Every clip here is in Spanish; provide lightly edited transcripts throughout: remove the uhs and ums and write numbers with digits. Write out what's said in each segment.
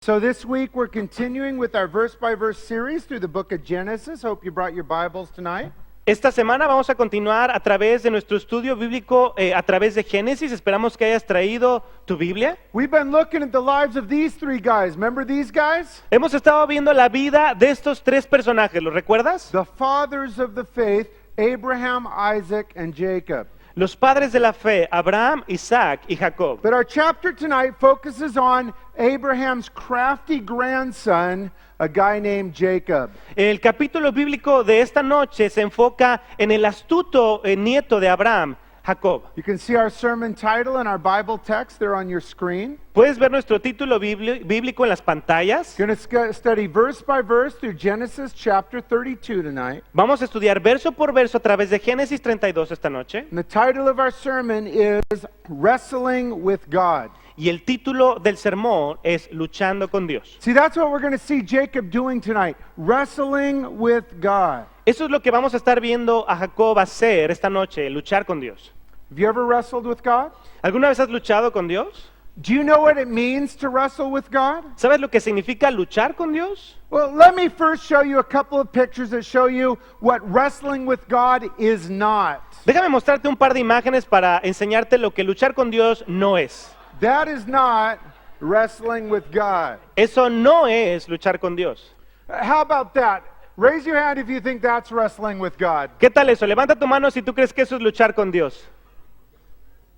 So this week we're continuing with our verse-by-verse series through the book of Genesis. Hope you brought your Bibles tonight. Esta semana vamos a continuar a través de nuestro estudio bíblico a través de Génesis. Esperamos que hayas traído tu Biblia. We've been looking at the lives of these three guys. Remember these guys? Hemos estado viendo la vida de estos tres personajes, ¿los recuerdas? The fathers of the faith, Abraham, Isaac, and Jacob. Los padres de la fe, Abraham, Isaac y Jacob. But our chapter tonight focuses on Abraham's crafty grandson, a guy named Jacob. El capítulo bíblico de esta noche se enfoca en el astuto nieto de Abraham, Jacob. You can see our sermon title and our Bible text there on your screen. Puedes ver nuestro título bíblico en las pantallas. We're going to study verse by verse through Genesis chapter 32 tonight. Vamos a estudiar verso por verso a través de Génesis 32 esta noche. And the title of our sermon is Wrestling with God. Y el título del sermón es Luchando con Dios. See, that's what we're going to see Jacob doing tonight, wrestling with God. Eso es lo que vamos a estar viendo a Jacob hacer esta noche, luchar con Dios. Have you ever wrestled with God? ¿Alguna vez has luchado con Dios? Do you know what it means to wrestle with God? ¿Sabes lo que significa luchar con Dios? Well, let me first show you a couple of pictures that show you what wrestling with God is not. Déjame mostrarte un par de imágenes para enseñarte lo que luchar con Dios no es. That is not wrestling with God. Eso no es luchar con Dios. How about that? Raise your hand if you think that's wrestling with God. ¿Qué tal eso? Levanta tu mano si tú crees que eso es luchar con Dios.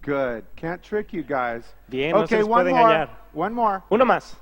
Good. Can't trick you guys. Bien, no se Okay, les puede one more. engañar. One more. Uno más.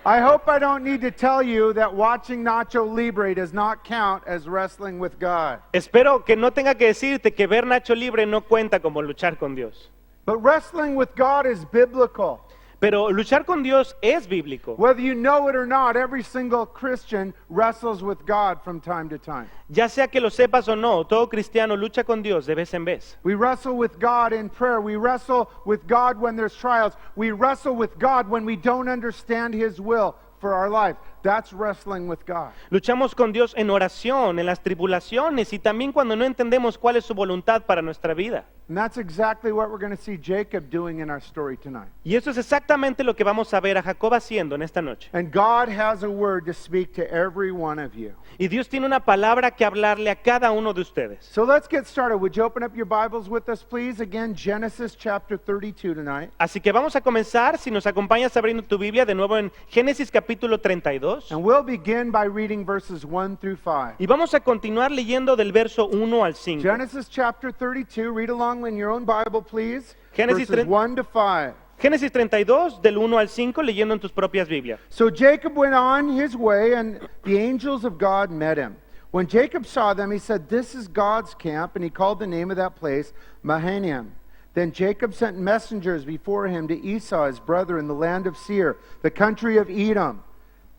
I hope I don't need to tell you that watching Nacho Libre does not count as wrestling with God. Espero que no tenga que decirte que ver Nacho Libre no cuenta como luchar con Dios. But wrestling with God is biblical. Pero luchar con Dios es bíblico. Whether you know it or not, every single Christian wrestles with God from time to time. Ya sea que lo sepas o no, todo cristiano lucha con Dios de vez en vez. We wrestle with God in prayer. We wrestle with God when there's trials. We wrestle with God when we don't understand His will for our life. That's wrestling with God. Luchamos con Dios en oración, en las tribulaciones y también cuando no entendemos cuál es su voluntad para nuestra vida. And that's exactly what we're going to see Jacob doing in our story tonight. Y eso es exactamente lo que vamos a ver a Jacob haciendo en esta noche. And God has a word to speak to every one of you. Y Dios tiene una palabra que hablarle a cada uno de ustedes. So let's get started. Would you open up your Bibles with us, please? Again, Genesis chapter 32 tonight. Así que vamos a comenzar, si nos acompañas abriendo tu Biblia de nuevo en Génesis capítulo 32. And we'll begin by reading verses 1 through 5. Y vamos a continuar leyendo del verso 1 al 5. Genesis chapter 32. Read along in your own Bible, please. Genesis Verses 1 to 5. Génesis 32 del 1 al 5 leyendo en tus propias Biblias. So Jacob went on his way, and the angels of God met him. When Jacob saw them, he said, "This is God's camp," and he called the name of that place Mahanaim. Then Jacob sent messengers before him to Esau, his brother, in the land of Seir, the country of Edom.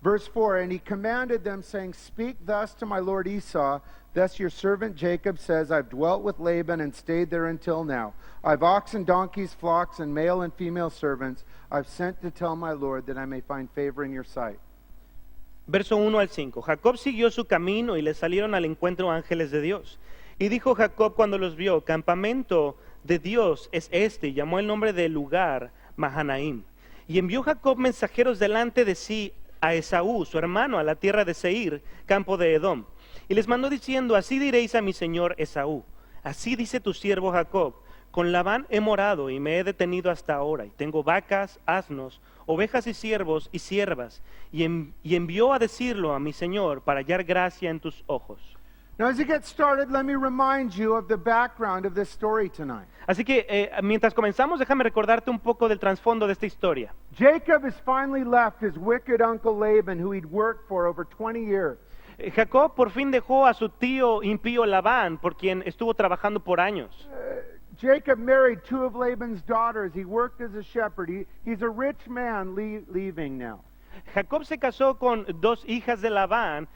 Verse 4, and he commanded them, saying, "Speak thus to my lord Esau, thus your servant Jacob says, I've dwelt with Laban and stayed there until now. I've oxen, donkeys, flocks, and male and female servants. I've sent to tell my lord that I may find favor in your sight." Verso 1 al 5. Jacob siguió su camino y le salieron al encuentro ángeles de Dios. Y dijo Jacob cuando los vio, "Campamento de Dios es este", y llamó el nombre del lugar Mahanaim. Y envió Jacob mensajeros delante de sí a Esaú, su hermano, a la tierra de Seir, campo de Edom. Y les mandó diciendo, "Así diréis a mi señor Esaú, así dice tu siervo Jacob, con Labán he morado y me he detenido hasta ahora, y tengo vacas, asnos, ovejas y siervos y siervas, y envió a decirlo a mi señor para hallar gracia en tus ojos." Now, as you get started, let me remind you of the background of this story tonight. Así que mientras comenzamos, déjame recordarte un poco del trasfondo de esta historia. Jacob has finally left his wicked uncle Laban, who he'd worked for over 20 years. Jacob por fin dejó a su tío impío Labán, por quien estuvo trabajando por años. Jacob married two of Laban's daughters. He worked as a shepherd. He's a rich man leaving now. Jacob se casó con dos hijas de Labán,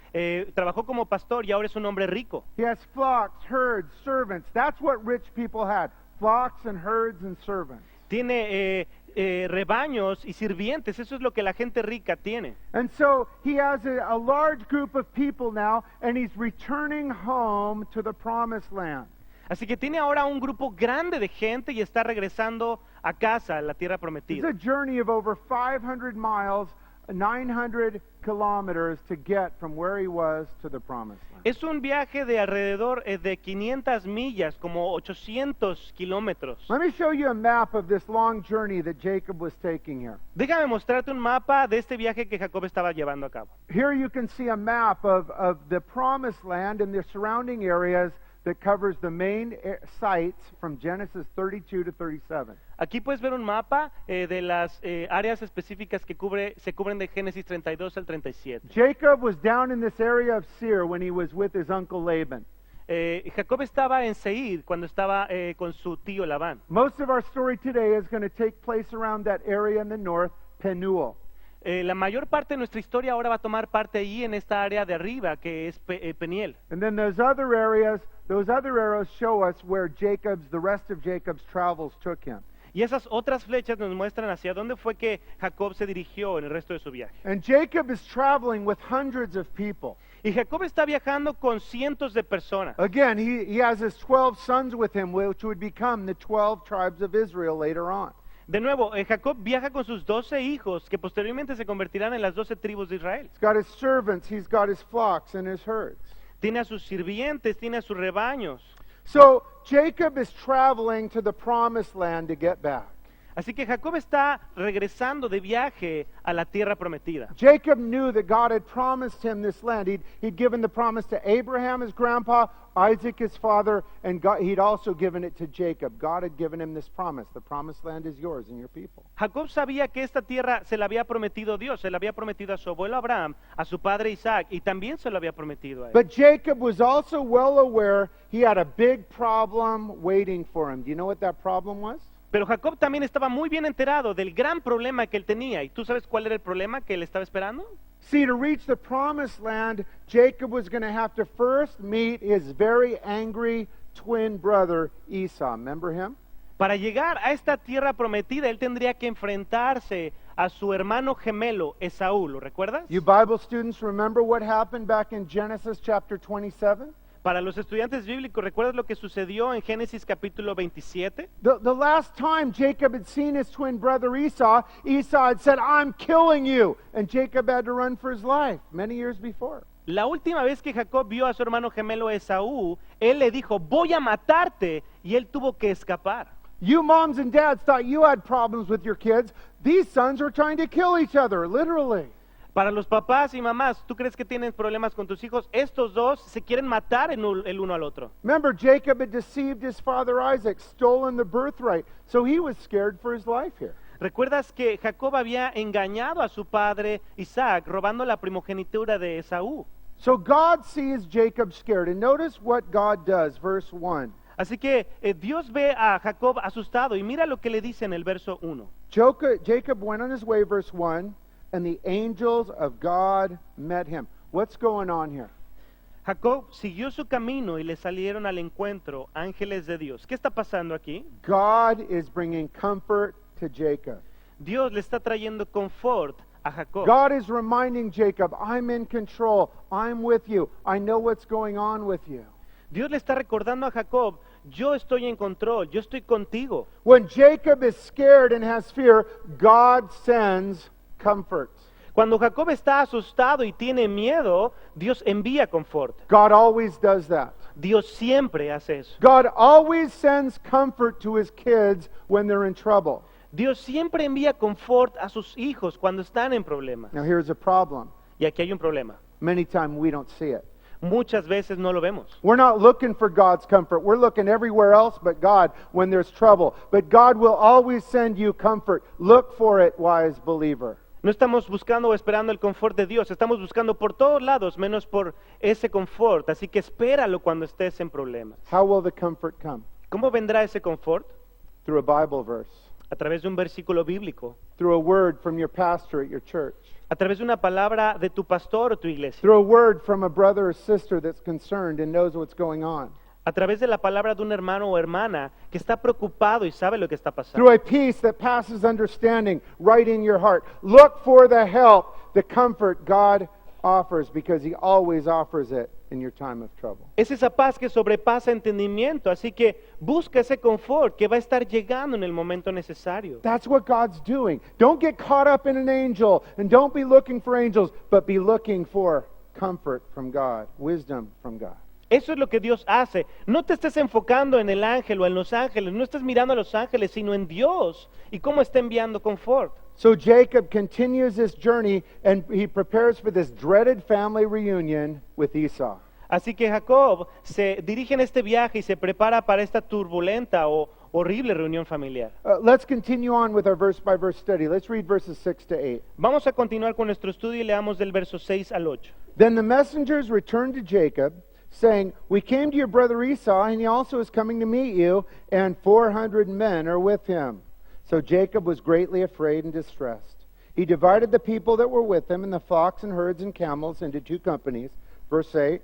trabajó como pastor y ahora es un hombre rico. He has flocks, herds, servants. That's what rich people had. Flocks and herds and servants. Tiene rebaños y sirvientes, eso es lo que la gente rica tiene. And so he has a large group of people now, and he's returning home to the promised land. Así que tiene ahora un grupo grande de gente y está regresando a casa, a la tierra It's prometida. a journey of over 500 miles, 900 kilometers to get from where he was to the promised land. Es un viaje de alrededor de 500 millas, como 800 kilómetros. Let me show you a map of this long journey that Jacob was taking here. Déjame mostrarte un mapa de este viaje que Jacob estaba llevando a cabo. Here you can see a map of the promised land and the surrounding areas that covers the main sites from Genesis 32 to 37. Aquí puedes ver un mapa de las áreas específicas que se cubren de Génesis 32 al 37. Jacob was down in this area of Seir when he was with his uncle Laban. Jacob estaba en Seir cuando estaba con su tío Labán. Most of our story today is going to take place around that area in the north, Penuel. La mayor parte de nuestra historia ahora va a tomar parte allí en esta área de arriba que es Peniel. And then those other arrows show us where the rest of Jacob's travels took him. Y esas otras flechas nos muestran hacia dónde fue que Jacob se dirigió en el resto de su viaje. And Jacob is traveling with hundreds of people. Y Jacob está viajando con cientos de personas. Again, he has his 12 sons with him, which would become the 12 tribes of Israel later on. De nuevo, Jacob viaja con sus 12 hijos que posteriormente se convertirán en las 12 tribus de Israel. He's got his servants, he's got his flocks and his herds. Tiene a sus sirvientes, tiene a sus rebaños. So Jacob is traveling to the promised land to get back. Así que Jacob está regresando de viaje a la tierra prometida. Jacob knew that God had promised him this land. He'd given the promise to Abraham, his grandpa, Isaac, his father, and he'd also given it to Jacob. God had given him this promise. The promised land is yours and your people. Jacob sabía que esta tierra se la había prometido Dios, se la había prometido a su abuelo Abraham, a su padre Isaac, y también se lo había prometido a él. But Jacob was also well aware he had a big problem waiting for him. Do you know what that problem was? Pero Jacob también estaba muy bien enterado del gran problema que él tenía. ¿Y tú sabes cuál era el problema que él estaba esperando? See, to reach the promised land, Jacob was going to have to first meet his very angry twin brother Esau. Remember him? Para llegar a esta tierra prometida, él tendría que enfrentarse a su hermano gemelo Esaú. ¿Lo recuerdas? You Bible students remember what happened back in Genesis chapter 27? Para los estudiantes bíblicos, ¿recuerdas lo que sucedió en Génesis capítulo 27? The last time Jacob had seen his twin brother Esau had said, "I'm killing you." And Jacob had to run for his life many years before. La última vez que Jacob vio a su hermano gemelo Esaú, él le dijo, voy a matarte, y él tuvo que escapar. You moms and dads thought you had problems with your kids. These sons were trying to kill each other, literally. Para los papás y mamás, ¿tú crees que tienen problemas con tus hijos? Estos dos se quieren matar el uno al otro. Remember, Jacob had deceived his father Isaac, stolen the birthright, so he was scared for his life here. ¿Recuerdas que Jacob había engañado a su padre Isaac, robando la primogenitura de Esaú? So God sees Jacob scared, and notice what God does, verse 1. Así que Dios ve a Jacob asustado y mira lo que le dice en el verso 1. Jacob went on his way, verse 1, and the angels of God met him. What's going on here? Jacob siguió su camino y le salieron al encuentro ángeles de Dios. ¿Qué está pasando aquí? God is bringing comfort to Jacob. Dios le está trayendo confort a Jacob. God is reminding Jacob, I'm in control. I'm with you. I know what's going on with you. Dios le está recordando a Jacob, yo estoy en control, yo estoy contigo. When Jacob is scared and has fear, God sends comfort. Cuando Jacob está asustado y tiene miedo, Dios envía confort. God always does that. Dios siempre hace eso. God always sends comfort to his kids when they're in trouble. Dios siempre envía confort a sus hijos cuando están en problemas. Now here's a problem. Y aquí hay un problema. Many times we don't see it. Muchas veces no lo vemos. We're not looking for God's comfort. We're looking everywhere else but God when there's trouble. But God will always send you comfort. Look for it, wise believer. No estamos buscando o esperando el confort de Dios, estamos buscando por todos lados menos por ese confort, así que espéralo cuando estés en problemas. How will the comfort come? ¿Cómo vendrá ese confort? Through a Bible verse. A través de un versículo bíblico, Through a word from your pastor at your church. a través de una palabra de tu pastor o tu iglesia, Through a word from a brother or sister that's concerned and knows what's going on. a través de la palabra de un hermano o hermana que está preocupado y sabe lo que está pasando. Through a peace that passes understanding right in your heart. Look for the help, the comfort God offers because he always offers it in your time of trouble. Es esa paz que sobrepasa entendimiento, así que busca ese confort que va a estar llegando en el momento necesario. That's what God's doing. Don't get caught up in an angel, and don't be looking for angels, but be looking for comfort from God, wisdom from God. Eso es lo que Dios hace. No te estés enfocando en el ángel o en los ángeles, no estés mirando a los ángeles, sino en Dios y cómo está enviando confort. So Jacob continues this journey, and he prepares for this dreaded family reunion with Esau. Así que Jacob se dirige en este viaje y se prepara para esta turbulenta o horrible reunión familiar. Let's continue on with our verse-by-verse study. Let's read verses 6 to 8. Vamos a continuar con nuestro estudio y leamos del verso 6 al 8. Then the messengers returned to Jacob, saying, "We came to your brother Esau, and he also is coming to meet you, and 400 men are with him." So Jacob was greatly afraid and distressed. He divided the people that were with him and the flocks and herds and camels into two companies. Verse 8,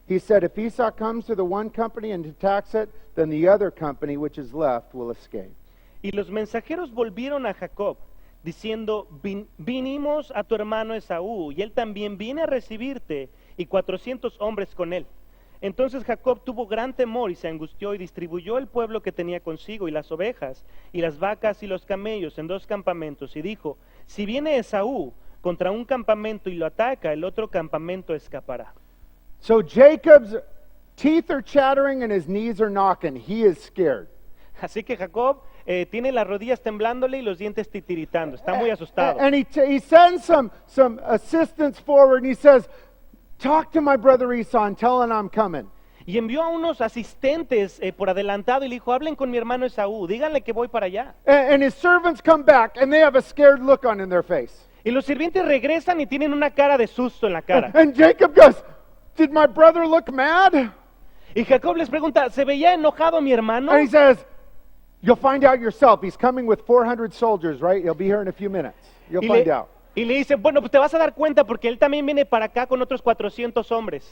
he said, "If Esau comes to the one company and attacks it, then the other company which is left will escape." Y los mensajeros volvieron a Jacob, diciendo, vinimos a tu hermano Esaú, y él también viene a recibirte, y 400 hombres con él. Entonces Jacob tuvo gran temor y se angustió y distribuyó el pueblo que tenía consigo y las ovejas y las vacas y los camellos en dos campamentos y dijo, si viene Esaú contra un campamento y lo ataca, el otro campamento escapará. So Jacob's teeth are chattering and his knees are knocking. He is scared. Así que Jacob tiene las rodillas temblándole y los dientes titiritando, está muy asustado. And he sends some assistants forward, and he says, "Talk to my brother Esau and tell him I'm coming." Y envió a unos asistentes por adelantado y le dijo, hablen con mi hermano Esaú, díganle que voy para allá. And his servants come back, and they have a scared look on in their face. Y los sirvientes regresan y tienen una cara de susto en la cara. And Jacob goes, "Did my brother look mad?" Y Jacob les pregunta, ¿se veía enojado mi hermano? And he says, "You'll find out yourself. He's coming with 400 soldiers, right? He'll be here in a few minutes. You'll find out." Y le dice, bueno, pues te vas a dar cuenta porque él también viene para acá con otros 400 hombres.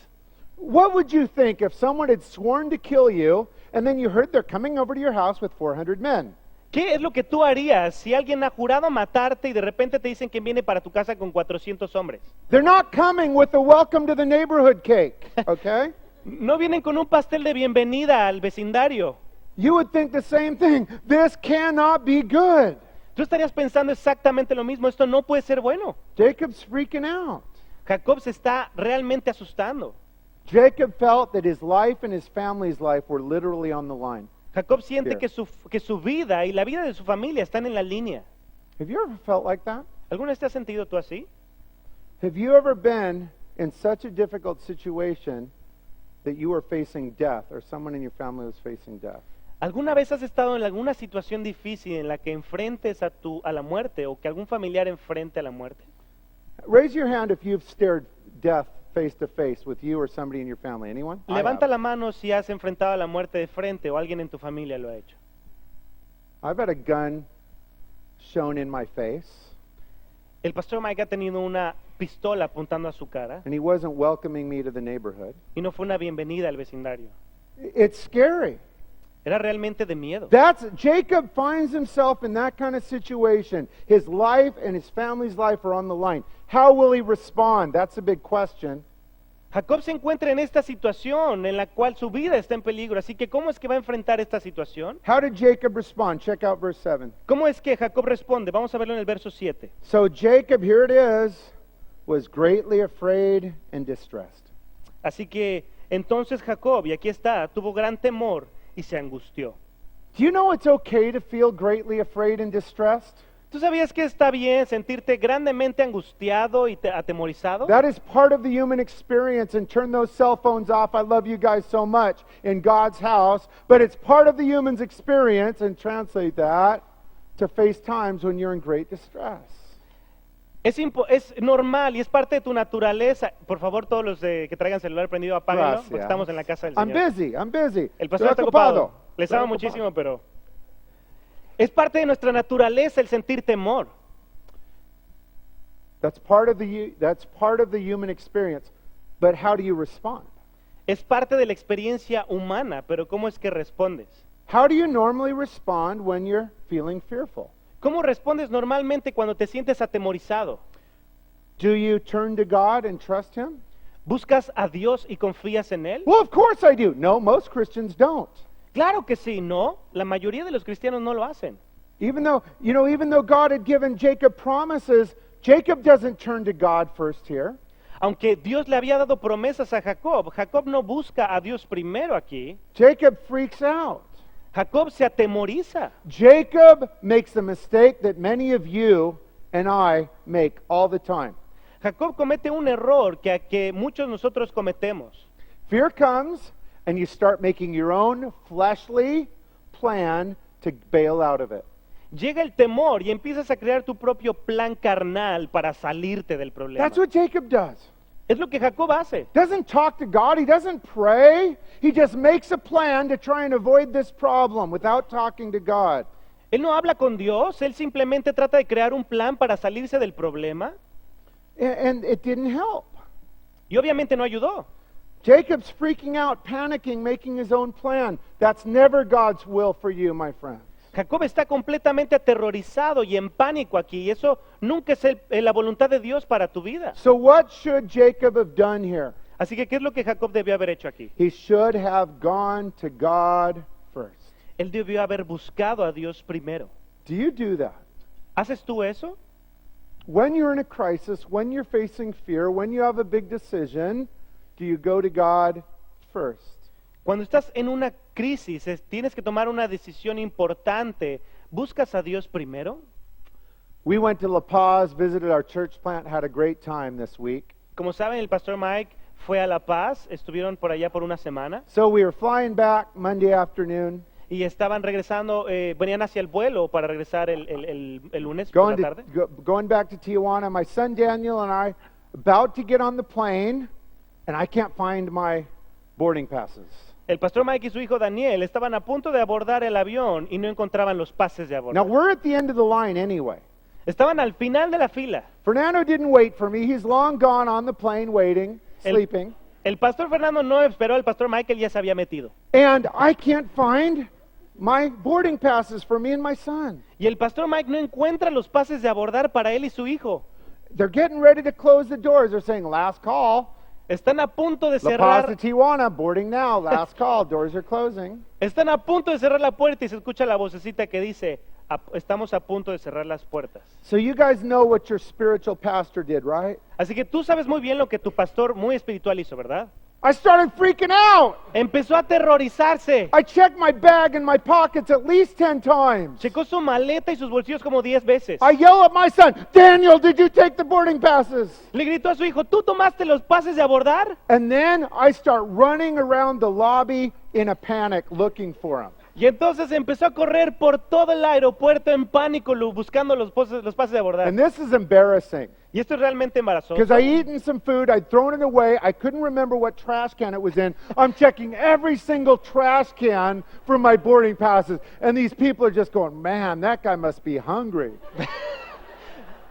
What would you think if someone had sworn to kill you, and then you heard they're coming over to your house with 400 men? ¿Qué es lo que tú harías si alguien ha jurado matarte y de repente te dicen que viene para tu casa con 400 hombres? They're not coming with a welcome to the neighborhood cake, okay? No vienen con un pastel de bienvenida al vecindario. You would think the same thing. This cannot be good. Tú estarías pensando exactamente lo mismo, esto no puede ser bueno. Jacob's freaking out. Jacob se está realmente asustando. Jacob felt that his life and his family's life were literally on the line. Jacob siente Here. que su vida y la vida de su familia están en la línea. Have you ever felt like that? ¿Alguna vez te has sentido tú así? Have you ever been in such a difficult situation that you were facing death, or someone in your family was facing death? ¿Alguna vez has estado en alguna situación difícil en la que enfrentes a la muerte o que algún familiar enfrente a la muerte? Raise your hand if you've stared death face to face with you or somebody in your family. Anyone? I Levanta have. la mano si has enfrentado a la muerte de frente o alguien en tu familia lo ha hecho. I've had a gun shown in my face, El pastor Mike ha tenido una pistola apuntando a su cara and he wasn't welcoming me to the neighborhood. y no fue una bienvenida al vecindario. It's scary. Era realmente de miedo. Jacob finds himself in that kind of situation. His life and his family's life are on the line. How will he respond? That's a big question. Jacob se encuentra en esta situación en la cual su vida está en peligro, así que ¿cómo es que va a enfrentar esta situación? How did Jacob respond? Check out verse 7. ¿Cómo es que Jacob responde? Vamos a verlo en el verso 7. So Jacob, here it is, was greatly afraid and distressed. Así que entonces Jacob, y aquí está, tuvo gran temor y se angustió. Do you know it's okay to feel greatly afraid and distressed? ¿Tú sabías que está bien sentirte grandemente angustiado y atemorizado? That is part of the human experience, and turn those cell phones off. I love you guys so much in God's house, but it's part of the human's experience, and translate that to face times when you're in great distress. Es normal y es parte de tu naturaleza. Por favor, todos los que traigan celular prendido, apáguenlo, Gracias. porque estamos en la casa del I'm Señor. busy. El pastor está ocupado. Les amo muchísimo, pero es parte de nuestra naturaleza el sentir temor. That's part of the human experience. But how do you respond? Es parte de la experiencia humana, pero ¿cómo es que respondes? How do you normally respond when you're feeling fearful? ¿Cómo respondes normalmente cuando te sientes atemorizado? Do you turn to God and trust Him? ¿Buscas a Dios y confías en Él? Well, of course I do. No, most Christians don't. Claro que sí, no. La mayoría de los cristianos no lo hacen. Even though God had given Jacob promises, Jacob doesn't turn to God first here. Aunque Dios le había dado promesas a Jacob, Jacob no busca a Dios primero aquí. Jacob freaks out. Jacob se atemoriza. Jacob makes the mistake that many of you and I make all the time. Jacob comete un error que muchos nosotros cometemos. Fear comes and you start making your own fleshly plan to bail out of it. Llega el temor y empiezas a crear tu propio plan carnal para salirte del problema. That's what Jacob does. Es lo que Jacob hace. Doesn't talk to God, he doesn't pray. He just makes a plan to try and avoid this problem without talking to God. Él no habla con Dios, él simplemente trata de crear un plan para salirse del problema And it didn't help. y obviamente no ayudó. Jacob's freaking out, panicking, making his own plan. That's never God's will for you, my friend. Jacob está completamente aterrorizado y en pánico aquí, y eso nunca es la voluntad de Dios para tu vida. So what should Jacob have done here? Así que, ¿qué es lo que Jacob debió haber hecho aquí? He should have gone to God first. Él debió haber buscado a Dios primero. Do you do that? ¿Haces tú eso? When you're in a crisis, when you're facing fear, when you have a big decision, do you go to God first? Cuando estás en una crisis, tienes que tomar una decisión importante, ¿buscas a Dios primero? We went to La Paz, visited our church plant, had a great time this week. Como saben, el pastor Mike fue a La Paz, estuvieron por allá por una semana So we were flying back Monday afternoon, y estaban regresando, venían hacia el vuelo para regresar el lunes por la tarde. going back to Tijuana. My son Daniel and I about to get on the plane, and I can't find my boarding passes. El pastor Mike y su hijo Daniel estaban a punto de abordar el avión y no encontraban los pases de Now abordar. we're at the end of the line anyway. Estaban al final de la fila. Fernando didn't wait for me. He's long gone on the plane waiting, sleeping. El pastor Fernando no esperó al pastor Mike, él ya se había metido. And I can't find my boarding passes for me and my son. Y el pastor Mike no encuentra los pases de abordar para él y su hijo. They're getting ready to close the doors. They're saying, last call. Están a punto de La Paz to cerrar, Tijuana, boarding now. Last call. Doors are closing. están a punto de cerrar la puerta y se escucha la vocecita que dice, estamos a punto de cerrar las puertas. So you guys know what your spiritual pastor did, right? Así que tú sabes muy bien lo que tu pastor muy espiritual hizo, ¿verdad? I started freaking out. Empezó a aterrorizarse. I checked my bag and my pockets at least 10 times. Checó su maleta y sus bolsillos como 10 veces. I yell at my son, Daniel, did you take the boarding passes? Le gritó a su hijo, ¿tú tomaste los pases de abordar? And then I start running around the lobby in a panic looking for them. Y entonces empezó a correr por todo el aeropuerto en pánico buscando los pases de abordar. And this is embarrassing Y esto es realmente embarazoso. because I eaten some food, I'd thrown it away, I couldn't remember what trash can it was in. I'm checking every single trash can for my boarding passes. And these people are just going, man, that guy must be hungry.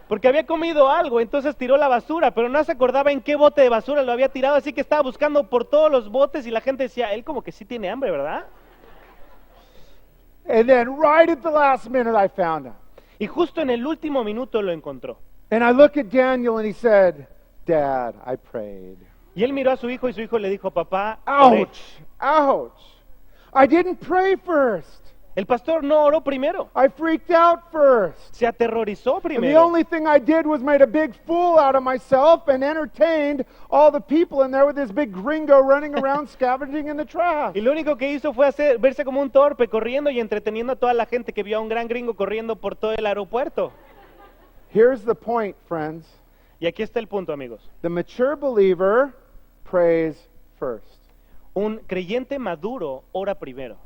Porque había comido algo, entonces tiró la basura, pero no se acordaba en qué bote de basura lo había tirado, así que estaba buscando por todos los botes y la gente decía, él como que sí tiene hambre, ¿verdad? And then right at the last minute, I found him. Y justo en el último minuto lo encontró. And I look at Daniel and he said, Dad, I prayed. Y él miró a su hijo y su hijo le dijo, papá, oré". Ouch, ouch. I didn't pray first. El pastor no oró primero, I freaked out first. se aterrorizó And the primero. only thing I did was made a big fool out of myself and entertained all the people in there with this big gringo running around scavenging in the trash. Y lo único que hizo fue verse como un torpe corriendo y entreteniendo a toda la gente que vio a un gran gringo corriendo por todo el aeropuerto. Here's the point, friends. Y aquí está el punto, amigos. The mature believer prays first. Un creyente maduro ora primero.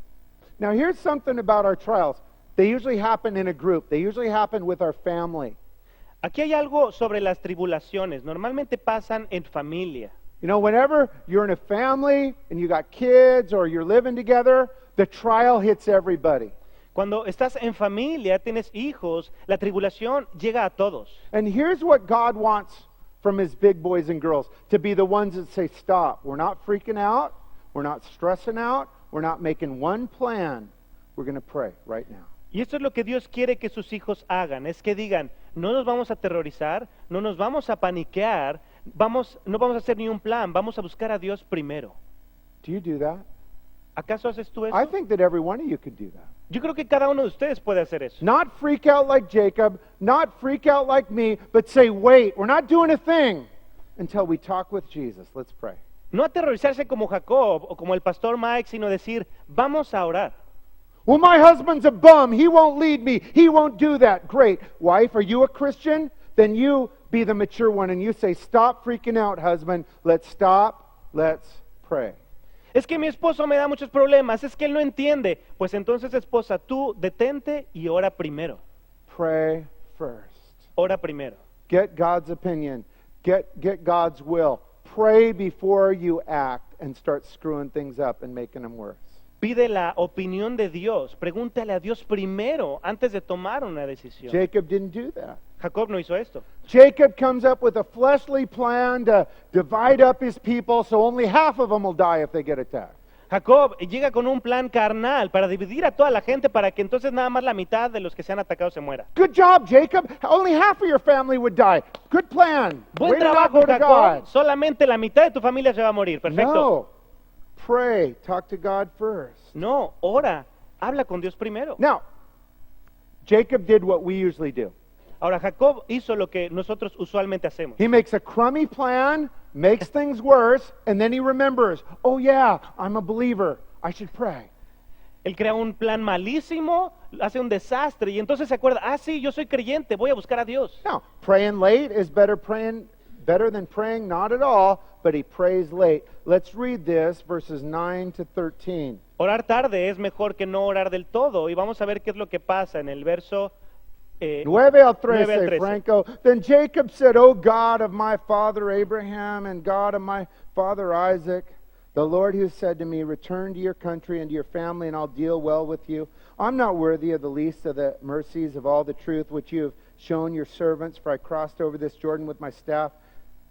Now, here's something about our trials. They usually happen in a group. They usually happen with our family. Aquí hay algo sobre las tribulaciones. Normalmente pasan en familia. You know, whenever you're in a family and you got kids or you're living together, the trial hits everybody. Cuando estás en familia, tienes hijos, la tribulación llega a todos. And here's what God wants from his big boys and girls, to be the ones that say, stop. We're not freaking out. We're not stressing out. We're not making one plan. We're going to pray right now. Y esto es lo que Dios quiere que sus hijos hagan, es que digan, no nos vamos a aterrorizar, no nos vamos a paniquear, no vamos a hacer ni un plan, vamos a buscar a Dios primero. Do you do that? ¿Acaso haces tú eso? I think that every one of you could do that. Yo creo que cada uno de ustedes puede hacer eso. Not freak out like Jacob, not freak out like me, but say, wait, we're not doing a thing until we talk with Jesus. Let's pray. No aterrorizarse como Jacob o como el pastor Mike, sino decir, vamos a orar. Well, my husband's a bum. He won't lead me. He won't do that. Great. Wife, are you a Christian? Then you be the mature one and you say, stop freaking out, husband. Let's stop. Let's pray. Es que mi esposo me da muchos problemas, es que él no entiende. Pues entonces, esposa, tú detente y ora primero. Pray first. Ora primero. Get God's opinion. Get God's will. Pray before you act and start screwing things up and making them worse. Pide la opinión de Dios. Pregúntale a Dios primero antes de tomar una decisión. Jacob didn't do that. Jacob no hizo esto. Jacob comes up with a fleshly plan to divide up his people so only half of them will die if they get attacked. Jacob llega con un plan carnal para dividir a toda la gente para que entonces nada más la mitad de los que sean atacados se muera. Good job, Jacob. Only half of your family would die. Good plan. Buen Way to not trabajo, go to Jacob. God. Solamente la mitad de tu familia se va a morir. Perfecto. No. Pray. Talk to God first. No, ora. Habla con Dios primero. Now, Jacob did what we usually do. Ahora, Jacob hizo lo que nosotros usualmente hacemos. He makes a crummy plan, makes things worse, and then he remembers, oh yeah, I'm a believer. I should pray. Él crea un plan malísimo, hace un desastre y entonces se acuerda, sí, yo soy creyente, voy a buscar a Dios. Now, praying late is better than praying not at all, but he prays late. Let's read this, verses 9 to 13. Orar tarde es mejor que no orar del todo y vamos a ver qué es lo que pasa en el verso 9 al 13, 9 al 13. Franco. Then Jacob said, O God of my father Abraham and God of my father Isaac, the Lord who said to me, return to your country and to your family, and I'll deal well with you. I'm not worthy of the least of the mercies of all the truth which you have shown your servants, for I crossed over this Jordan with my staff,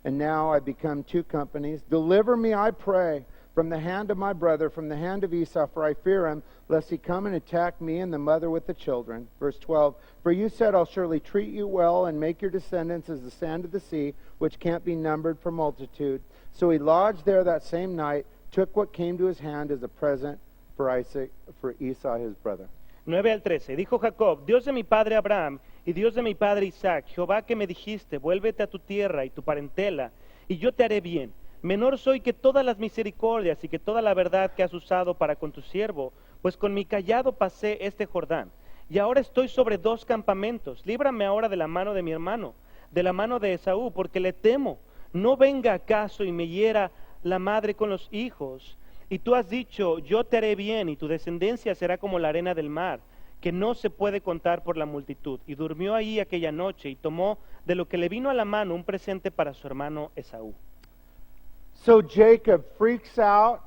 and now I become two companies. Deliver me, I pray, from the hand of my brother, from the hand of Esau, for I fear him, lest he come and attack me and the mother with the children. Verse 12, for you said, I'll surely treat you well and make your descendants as the sand of the sea, which can't be numbered for multitude. So he lodged there that same night, took what came to his hand as a present for Esau his brother. 9 al 13. Dijo Jacob, Dios de mi padre Abraham y Dios de mi padre Isaac, Jehová que me dijiste, vuélvete a tu tierra y tu parentela, y yo te haré bien. Menor soy que todas las misericordias y que toda la verdad que has usado para con tu siervo, pues con mi cayado pasé este Jordán. Y ahora estoy sobre 2 campamentos. Líbrame ahora de la mano de mi hermano, de la mano de Esaú, porque le temo. No venga acaso y me hiera la madre con los hijos. Y tú has dicho, yo te haré bien, y tu descendencia será como la arena del mar, que no se puede contar por la multitud. Y durmió ahí aquella noche, y tomó de lo que le vino a la mano un presente para su hermano Esaú. So Jacob freaks out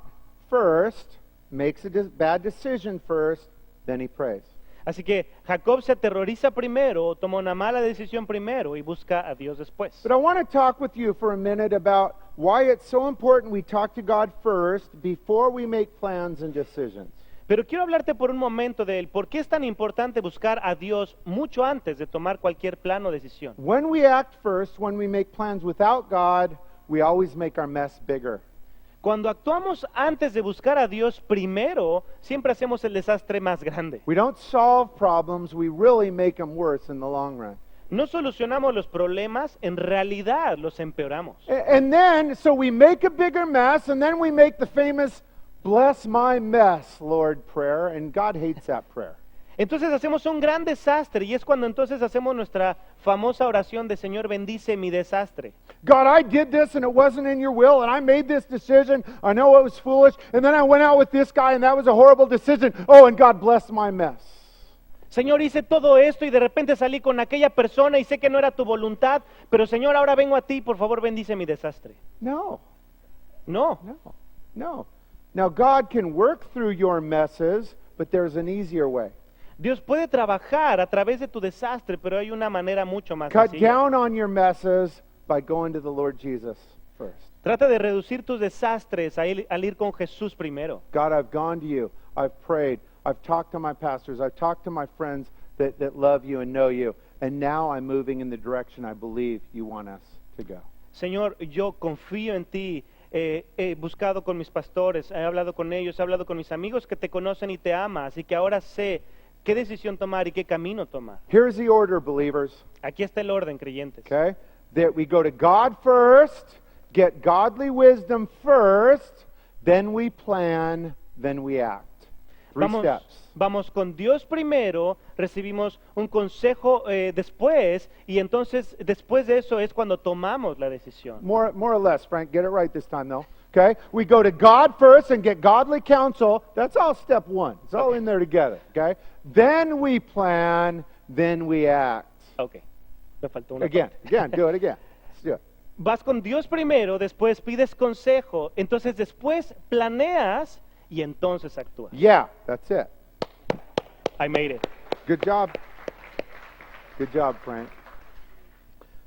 first, makes a bad decision first, then he prays. Así que Jacob se aterroriza primero, toma una mala decisión primero y busca a Dios después. But I want to talk with you for a minute about why it's so important we talk to God first before we make plans and decisions. Pero quiero hablarte por un momento de él. ¿Por qué es tan importante buscar a Dios mucho antes de tomar cualquier plan o decisión? When we act first, when we make plans without God, we always make our mess bigger. Cuando actuamos antes de buscar a Dios primero, siempre hacemos el desastre más grande. We don't solve problems, we really make them worse in the long run. No solucionamos los problemas, en realidad los empeoramos. And then, so we make a bigger mess, and then we make the famous, bless my mess, Lord, prayer, and God hates that prayer. Entonces hacemos un gran desastre y es cuando entonces hacemos nuestra famosa oración de Señor, bendice mi desastre. God, I did this and it wasn't in your will, and I made this decision. I know it was foolish, and then I went out with this guy and that was a horrible decision. Oh, and God bless my mess. Señor, hice todo esto y de repente salí con aquella persona y sé que no era tu voluntad, pero Señor, ahora vengo a ti, por favor, bendice mi desastre. No, No. no, no. Now, God can work through your messes, but there's an easier way. Dios puede trabajar a través de tu desastre, pero hay una manera mucho más Cut sencilla. down on your messes by going to the Lord Jesus first. Trata de reducir tus desastres al ir con Jesús primero. God, I've gone to you. I've prayed. I've talked to my pastors. I've talked to my friends that love you and know you. And now I'm moving in the direction I believe you want us to go. Señor, yo confío en ti, he buscado con mis pastores, he hablado con ellos, he hablado con mis amigos que te conocen y te aman, así que ahora sé qué decisión tomar y qué camino tomar. Here's the order, believers. Aquí está el orden, creyentes. Okay? That we go to God first, get godly wisdom first, then we plan, then we act. Three steps. Vamos con Dios primero, recibimos un consejo después, y entonces después de eso es cuando tomamos la decisión. More or less, Frank, get it right this time though. Okay? We go to God first and get godly counsel. That's all step one. It's all in there together. Okay? Then we plan, then we act. Ok, me faltó una Again, parte. do it again. Let's do it. Vas con Dios primero, después pides consejo, entonces después planeas y entonces actúas. Yeah, that's it. I made it. Good job. Good job, Frank.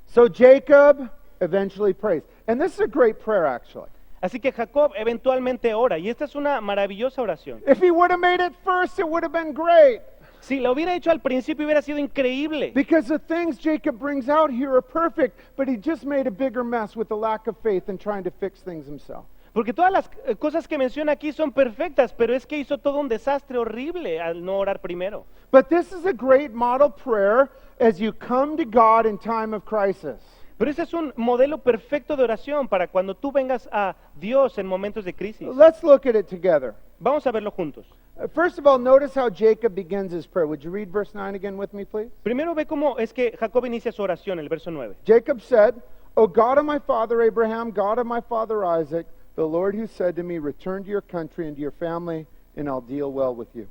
So Jacob eventually prays. And this is a great prayer, actually. Así que Jacob eventualmente ora, y esta es una maravillosa oración. If he would have made it first, it would have been great. Si lo hubiera hecho al principio hubiera sido increíble. Because the things Jacob brings out here are perfect, but he just made a bigger mess with the lack of faith and trying to fix things himself. Porque todas las cosas que menciona aquí son perfectas, pero es que hizo todo un desastre horrible al no orar primero. But this is a great model prayer as you come to God in time of crisis. Pero ese es un modelo perfecto de oración para cuando tú vengas a Dios en momentos de crisis. Let's look at it together. Vamos a verlo juntos. First of all, notice how Jacob begins his prayer. Would you read verse 9 again with me, please? Primero ve cómo es que Jacob inicia su oración, el verso 9. Jacob said, O God of my father Abraham, God of my father Isaac, the Lord who said to me, return to your country and to your family, and I'll deal well with you.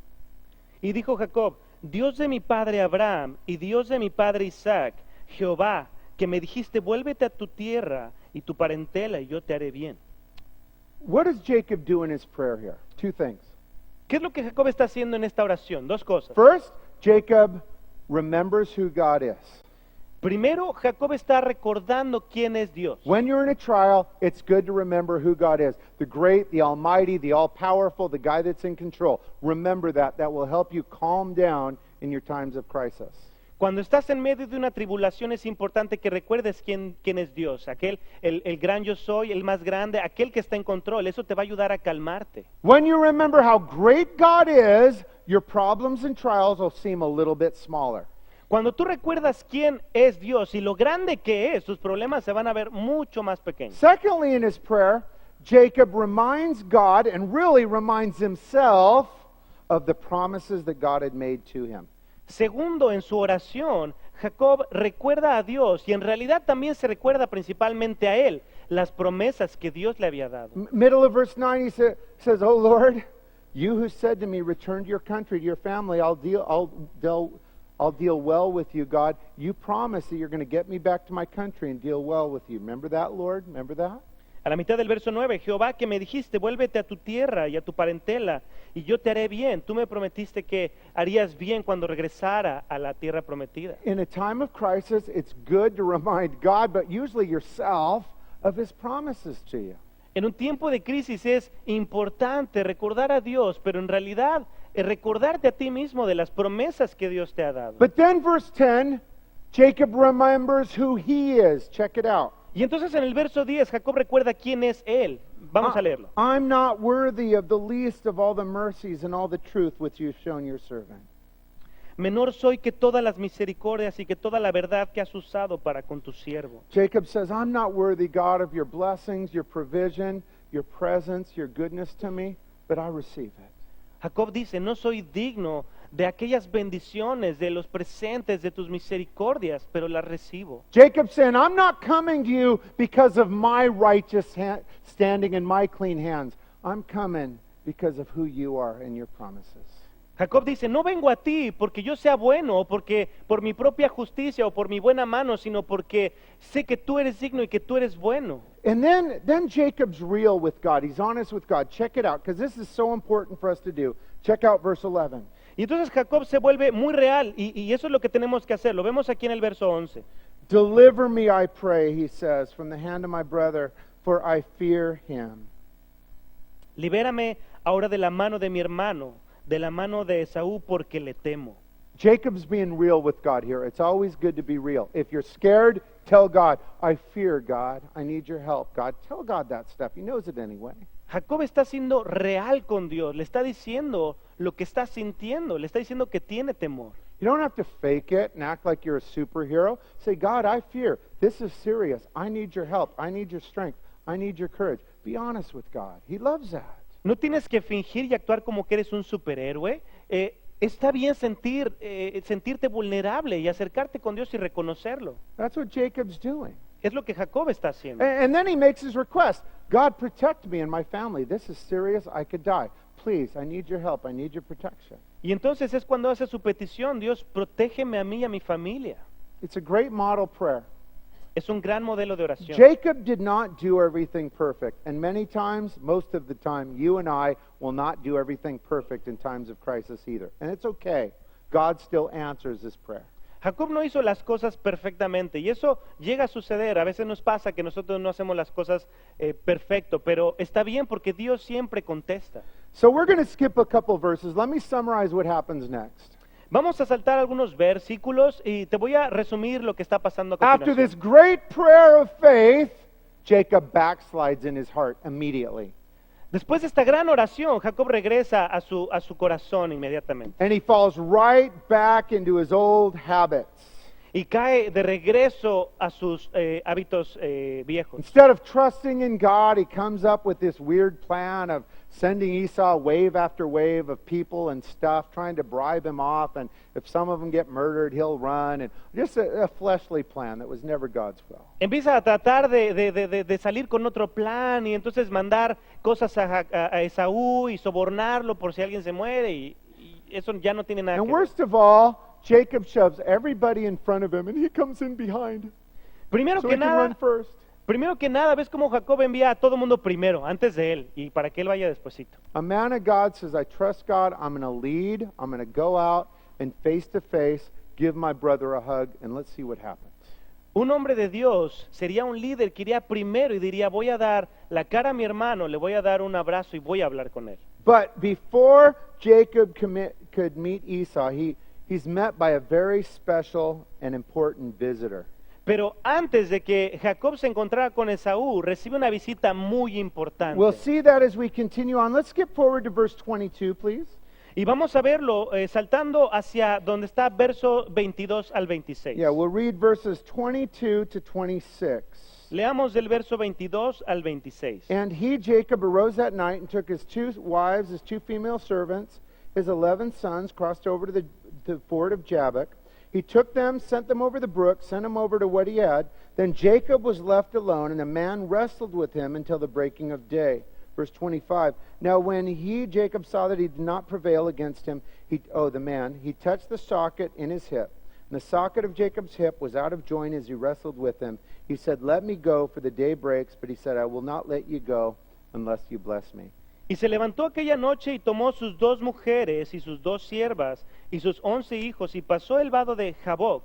Y dijo Jacob, Dios de mi padre Abraham y Dios de mi padre Isaac, Jehová, que me dijiste, vuélvete a tu tierra y tu parentela y yo te haré bien. What does Jacob do in his prayer here? Two things. ¿Qué es lo que Jacob está haciendo en esta oración? Dos cosas. First, Jacob remembers who God is. Primero, Jacob está recordando quién es Dios. When you're in a trial, it's good to remember who God is. The great, the almighty, the all-powerful, the guy that's in control. Remember that. That will help you calm down in your times of crisis. Cuando estás en medio de una tribulación es importante que recuerdes quién es Dios, el gran yo soy, el más grande, aquel que está en control. Eso te va a ayudar a calmarte. When you remember how great God is, your problems and trials will seem a little bit smaller. Cuando tú recuerdas quién es Dios y lo grande que es, tus problemas se van a ver mucho más pequeños. Secondly, in his prayer, Jacob reminds God and really reminds himself of the promises that God had made to him. Segundo, en su oración, Jacob recuerda a Dios y en realidad también se recuerda principalmente a él las promesas que Dios le había dado. Middle of verse 9, he says, "Oh Lord, you who said to me, return to your country, to your family, I'll deal well with you, God. You promised that you're going to get me back to my country and deal well with you." Remember that, Lord? Remember that? A la mitad del verso 9, Jehová que me dijiste, vuélvete a tu tierra y a tu parentela, y yo te haré bien. Tú me prometiste que harías bien cuando regresara a la tierra prometida. In a time of crisis, it's good to remind God, but usually yourself, of his promises to you. En un tiempo de crisis es importante recordar a Dios, pero en realidad recordarte a ti mismo de las promesas que Dios te ha dado. But then verse 10, Jacob remembers who he is. Check it out. Y entonces en el verso 10, Jacob recuerda quién es él. Vamos a leerlo. I'm not worthy of the least of all the mercies and all the truth which you've shown your servant. Menor soy que todas las misericordias y que toda la verdad que has usado para con tu siervo. Jacob says, I'm not worthy, God, of your blessings, your provision, your presence, your goodness to me, but I receive it. Jacob dice, no soy digno de aquellas bendiciones, de los presentes, de tus misericordias, pero las recibo. Jacob saying, I'm not coming to you because of my righteous standing and my clean hands. I'm coming because of who you are and your promises. Jacob dice, no vengo a ti porque yo sea bueno, o porque por mi propia justicia o por mi buena mano, sino porque sé que tú eres digno y que tú eres bueno. And then Jacob's real with God. He's honest with God. Check it out, because this is so important for us to do. Check out verse 11. Y entonces Jacob se vuelve muy real, y eso es lo que tenemos que hacer. Lo vemos aquí en el verso 11. Deliver me, I pray, he says, from the hand of my brother, for I fear him. Libérame ahora de la mano de mi hermano, de la mano de Esaú, porque le temo. Jacob's being real with God here. It's always good to be real. If you're scared, Tell God, I fear God. I need your help, God. Tell God that stuff. He knows it anyway. Jacob está siendo real con Dios, le está diciendo lo que está sintiendo, le está diciendo que tiene temor. You don't have to fake it and act like you're a superhero. Say, God, I fear. This is serious. I need your help. I need your strength. I need your courage. Be honest with God. He loves that. No tienes que fingir y actuar como que eres un superhéroe. Está bien sentirte vulnerable y acercarte con Dios y reconocerlo. That's what Jacob's doing. Es lo que Jacob está haciendo. And then he makes his request. God, protect me and my family. This is serious. I could die. Please, I need your help. I need your protection. Y entonces es cuando hace su petición, Dios, protégeme a mí y a mi familia. It's a great model prayer. Es un gran modelo de oración. Jacob did not do everything perfect. And many times, most of the time, you and I will not do everything perfect in times of crisis either. And it's okay. God still answers this prayer. Jacob no hizo las cosas perfectamente y eso llega a suceder. A veces nos pasa que nosotros no hacemos las cosas perfecto, pero está bien porque Dios siempre contesta. So we're going to skip a couple verses. Let me summarize what happens next. Vamos a saltar algunos versículos y te voy a resumir lo que está pasando a After continuación. this great prayer of faith, Jacob backslides in his heart immediately. Después de esta gran oración, Jacob regresa a su corazón inmediatamente And he falls right back into his old habits. y cae de regreso a sus hábitos viejos. Instead of trusting in God, he comes up with this weird plan of sending Esau wave after wave of people and stuff, trying to bribe him off, and if some of them get murdered, he'll run, and just a fleshly plan that was never God's will. Empieza a tratar de salir con otro plan y entonces mandar cosas a Esaú y sobornarlo por si alguien se muere y eso ya no tiene nada And que ver. worst of all, Jacob shoves everybody in front of him, and he comes in behind, Primero so que he can run nada, first. ves cómo Jacob envía a todo el mundo primero, antes de él, y para que él vaya despuesito. A man of God says, I trust God, I'm going to lead, I'm going to go out and face to face, give my brother a hug, and let's see what happens. Un hombre de Dios sería un líder que iría primero y diría, voy a dar la cara a mi hermano, le voy a dar un abrazo y voy a hablar con él. But before Jacob could meet Esau, he's met by a very special and important visitor. Pero antes de que Jacob se encontrara con Esaú, recibe una visita muy importante. We'll see that as we continue on. Let's skip forward to verse 22, please. Y vamos a verlo saltando hacia donde está verso 22 al 26. Yeah, we'll read verses 22 to 26. Leamos del verso 22 al 26. And he, Jacob, arose that night and took his 2 wives, his 2 female servants, his 11 sons, crossed over to the ford of Jabbok. He took them, sent them over the brook, sent them over to what he had. Then Jacob was left alone, and the man wrestled with him until the breaking of day. Verse 25. Now when Jacob, saw that he did not prevail against him, he touched the socket in his hip. And the socket of Jacob's hip was out of joint as he wrestled with him. He said, Let me go, for the day breaks. But he said, I will not let you go unless you bless me. Y se levantó aquella noche y tomó sus 2 mujeres y sus 2 siervas y sus 11 hijos y pasó el vado de Jaboc.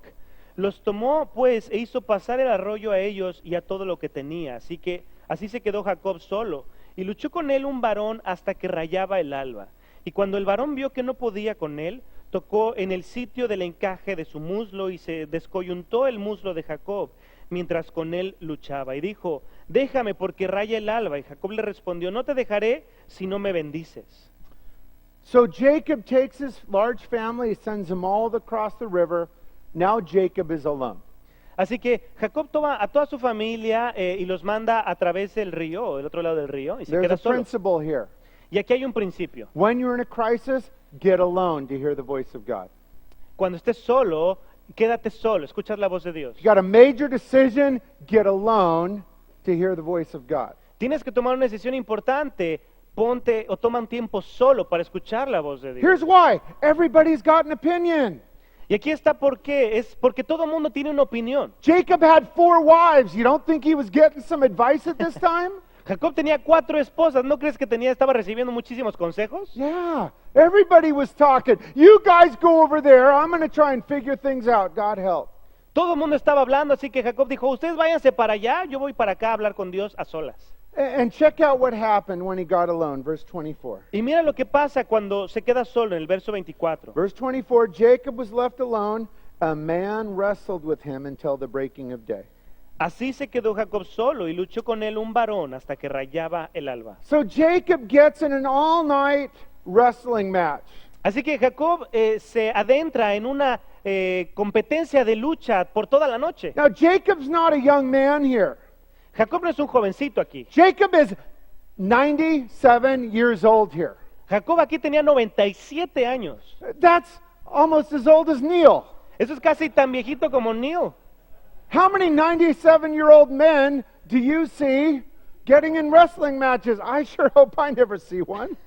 Los tomó pues e hizo pasar el arroyo a ellos y a todo lo que tenía. Así se quedó Jacob solo y luchó con él un varón hasta que rayaba el alba. Y cuando el varón vio que no podía con él, tocó en el sitio del encaje de su muslo y se descoyuntó el muslo de Jacob mientras con él luchaba. Y dijo, déjame porque raya el alba. Y Jacob le respondió, no te dejaré si no me bendices. So Jacob takes his large family, sends them all across the river. Now Jacob is alone. Así que Jacob toma a toda su familia y los manda a través del río, del otro lado del río, y se There's queda a solo. principle here. Y aquí hay un principio. When you're in a crisis, get alone to hear the voice of God. Cuando estés solo, quédate solo, escuchas la voz de Dios. If you got a major decision, get alone to hear the voice of God. Tienes que tomar una decisión importante, ponte o toma un tiempo solo para escuchar la voz de Dios. Here's why. Everybody's got an opinion. Y aquí está por qué, es porque todo mundo tiene una opinión. Jacob had 4 wives. You don't think he was getting some advice at this time? Jacob tenía 4 esposas, ¿no crees que estaba recibiendo muchísimos consejos? Yeah. Everybody was talking. You guys go over there. I'm going to try and figure things out. God help. Todo el mundo estaba hablando, así que Jacob dijo, ustedes váyanse para allá, yo voy para acá a hablar con Dios a solas. And check out what happened when he got alone. Verse 24. Y mira lo que pasa cuando se queda solo en el verso 24. Verse 24, Jacob was left alone. A man wrestled with him until the breaking of day. Así se quedó Jacob solo y luchó con él un varón hasta que rayaba el alba. So Jacob gets in an all-night wrestling match. Así que Jacob se adentra en una competencia de lucha por toda la noche. Now, Jacob's not a young man here. Jacob no es un jovencito aquí. Jacob is 97 years old here. Jacob aquí tenía 97 años. That's almost as old as Neil. Eso es casi tan viejito como Neil. How many 97-year-old men do you see getting in wrestling matches? I sure hope I never see one.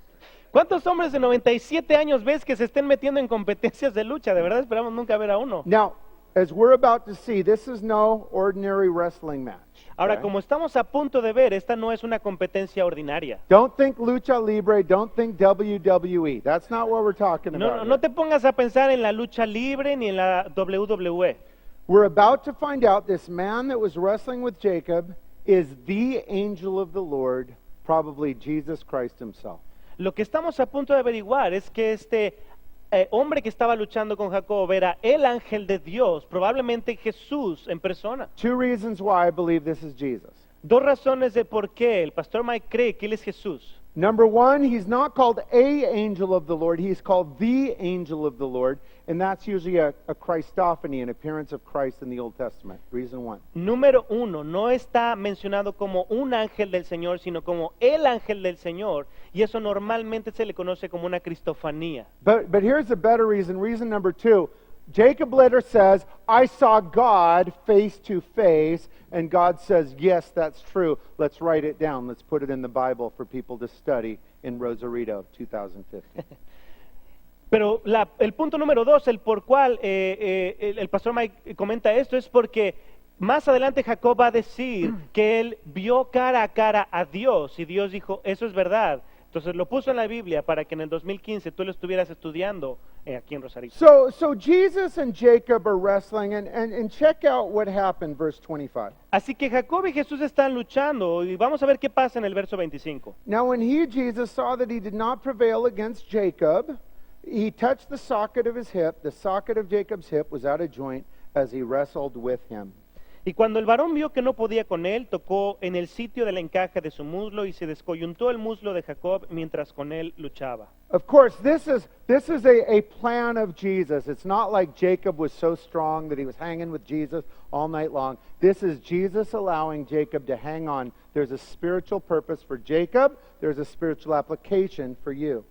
¿Cuántos hombres de 97 años ves que se estén metiendo en competencias de lucha? De verdad esperamos nunca ver a uno. Now, as we're about to see, this is no ordinary wrestling match. Ahora, okay? como estamos a punto de ver, esta no es una competencia ordinaria. Don't think lucha libre, don't think WWE. That's not what we're talking about. No te pongas a pensar en la lucha libre ni en la WWE. We're about to find out this man that was wrestling with Jacob is the angel of the Lord, probably Jesus Christ himself. Lo que estamos a punto de averiguar es que este hombre que estaba luchando con Jacob era el ángel de Dios, probablemente Jesús en persona. Two reasons why I believe this is Jesus. Dos razones de por qué el pastor Mike cree que él es Jesús. Number one, he's not called a angel of the Lord, he's called the angel of the Lord, and that's usually a Christophany, an appearance of Christ in the Old Testament. Reason one. Número uno, no está mencionado como un ángel del Señor, sino como el ángel del Señor, y eso normalmente se le conoce como una cristofanía. But here's a better reason. Reason number two, Jacob later says, I saw God face to face, and God says, yes, that's true. Let's write it down. Let's put it in the Bible for people to study in Rosarito 2015. Pero el punto número dos, el por cual el pastor Mike comenta esto, es porque más adelante Jacob va a decir que él vio cara a cara a Dios, y Dios dijo, eso es verdad. Entonces lo puso en la Biblia para que en el 2015 tú lo estuvieras estudiando aquí en Rosarito. So Jesus and Jacob are wrestling, and check out what happened, verse 25. Así que Jacob y Jesús están luchando, y vamos a ver qué pasa en el verso 25. Now when Jesus, saw that he did not prevail against Jacob, he touched the socket of his hip. The socket of Jacob's hip was out of joint as he wrestled with him. Y cuando el varón vio que no podía con él, tocó en el sitio del encaje de su muslo y se descoyuntó el muslo de Jacob mientras con él luchaba. Of course, this is a plan of Jesus. It's not like Jacob was so strong that he was hanging with Jesus all night long. This is Jesus allowing Jacob to hang on. There's a spiritual purpose for Jacob. There's a spiritual application for you.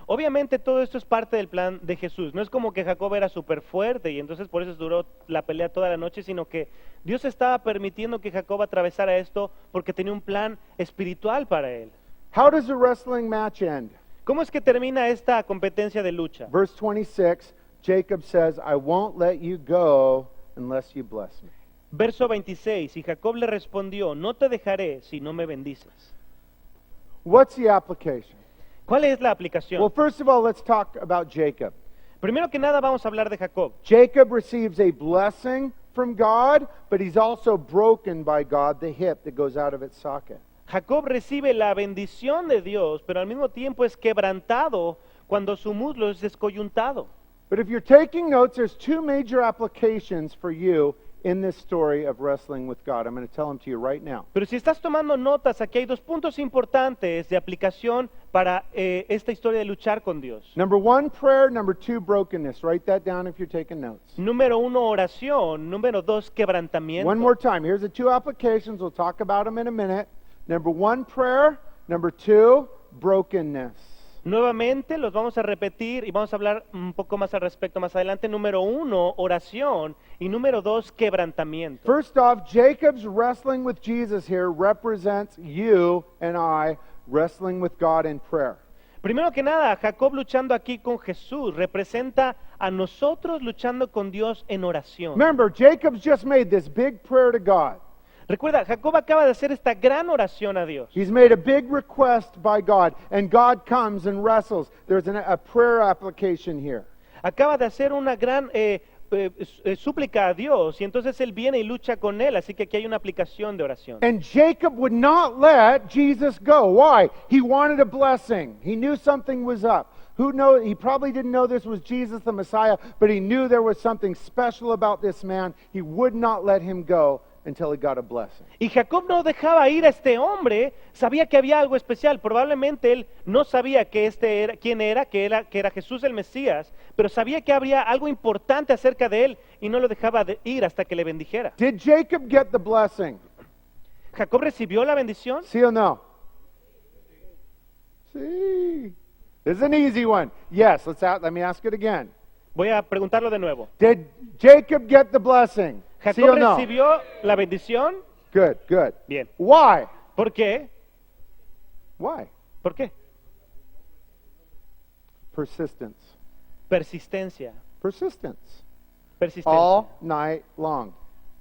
Obviamente todo esto es parte del plan de Jesús. No es como que Jacob era súper fuerte y entonces por eso duró la pelea toda la noche, sino que Dios estaba permitiendo que Jacob atravesara esto porque tenía un plan espiritual para él. How does a wrestling match end? ¿Cómo es que termina esta competencia de lucha? Verse 26, Jacob says, I won't let you go unless you bless me. Verso 26, y Jacob le respondió, no te dejaré si no me bendices. What's the application? ¿Cuál es la aplicación? Well, first of all, let's talk about Jacob. Primero que nada vamos a hablar de Jacob. Jacob receives a blessing from God, but he's also broken by God, the hip that goes out of its socket. Jacob recibe la bendición de Dios, pero al mismo tiempo es quebrantado cuando su muslo es descoyuntado. But if you're taking notes, there's two major applications for you in this story of wrestling with God. I'm going to tell them to you right now. Pero si estás tomando notas, aquí hay dos puntos importantes de aplicación para esta historia de luchar con Dios. Number one, prayer. Number two, brokenness. Write that down if you're taking notes. Número uno, oración. Número dos, quebrantamiento. One more time. Here's the two applications. We'll talk about them in a minute. Number one, prayer. Number two, brokenness. Nuevamente los vamos a repetir y vamos a hablar un poco más al respecto más adelante. Número uno, oración. Y número dos, quebrantamiento. First off, Jacob's wrestling with Jesus here represents you and I wrestling with God in prayer. Primero que nada, Jacob luchando aquí con Jesús representa a nosotros luchando con Dios en oración. Remember, Jacob's just made this big prayer to God. Recuerda, Jacob acaba de hacer esta gran oración a Dios. He's made a big request by God, and God comes and wrestles. There's a prayer application here. Acaba de hacer una gran súplica a Dios, y entonces él viene y lucha con él, así que aquí hay una aplicación de oración. And Jacob would not let Jesus go. Why? He wanted a blessing. He knew something was up. He probably didn't know this was Jesus the Messiah, but he knew there was something special about this man. He would not let him go until he got a blessing. Y Jacob no dejaba ir a este hombre, sabía que había algo especial. Probablemente él no sabía que quién era, que era Jesús el Mesías, pero sabía que habría algo importante acerca de él y no lo dejaba ir hasta que le bendijera. Did Jacob get the blessing? ¿Jacob recibió la bendición? See or no? See. This is an easy one. Yes, let me ask it again. Voy a preguntarlo de nuevo. Did Jacob get the blessing? See ¿Jacob or no? recibió la bendición? Good, good. Bien. Why? ¿Por qué? Why? ¿Por qué? Persistence. Persistencia. Persistence. Persistencia. All night long.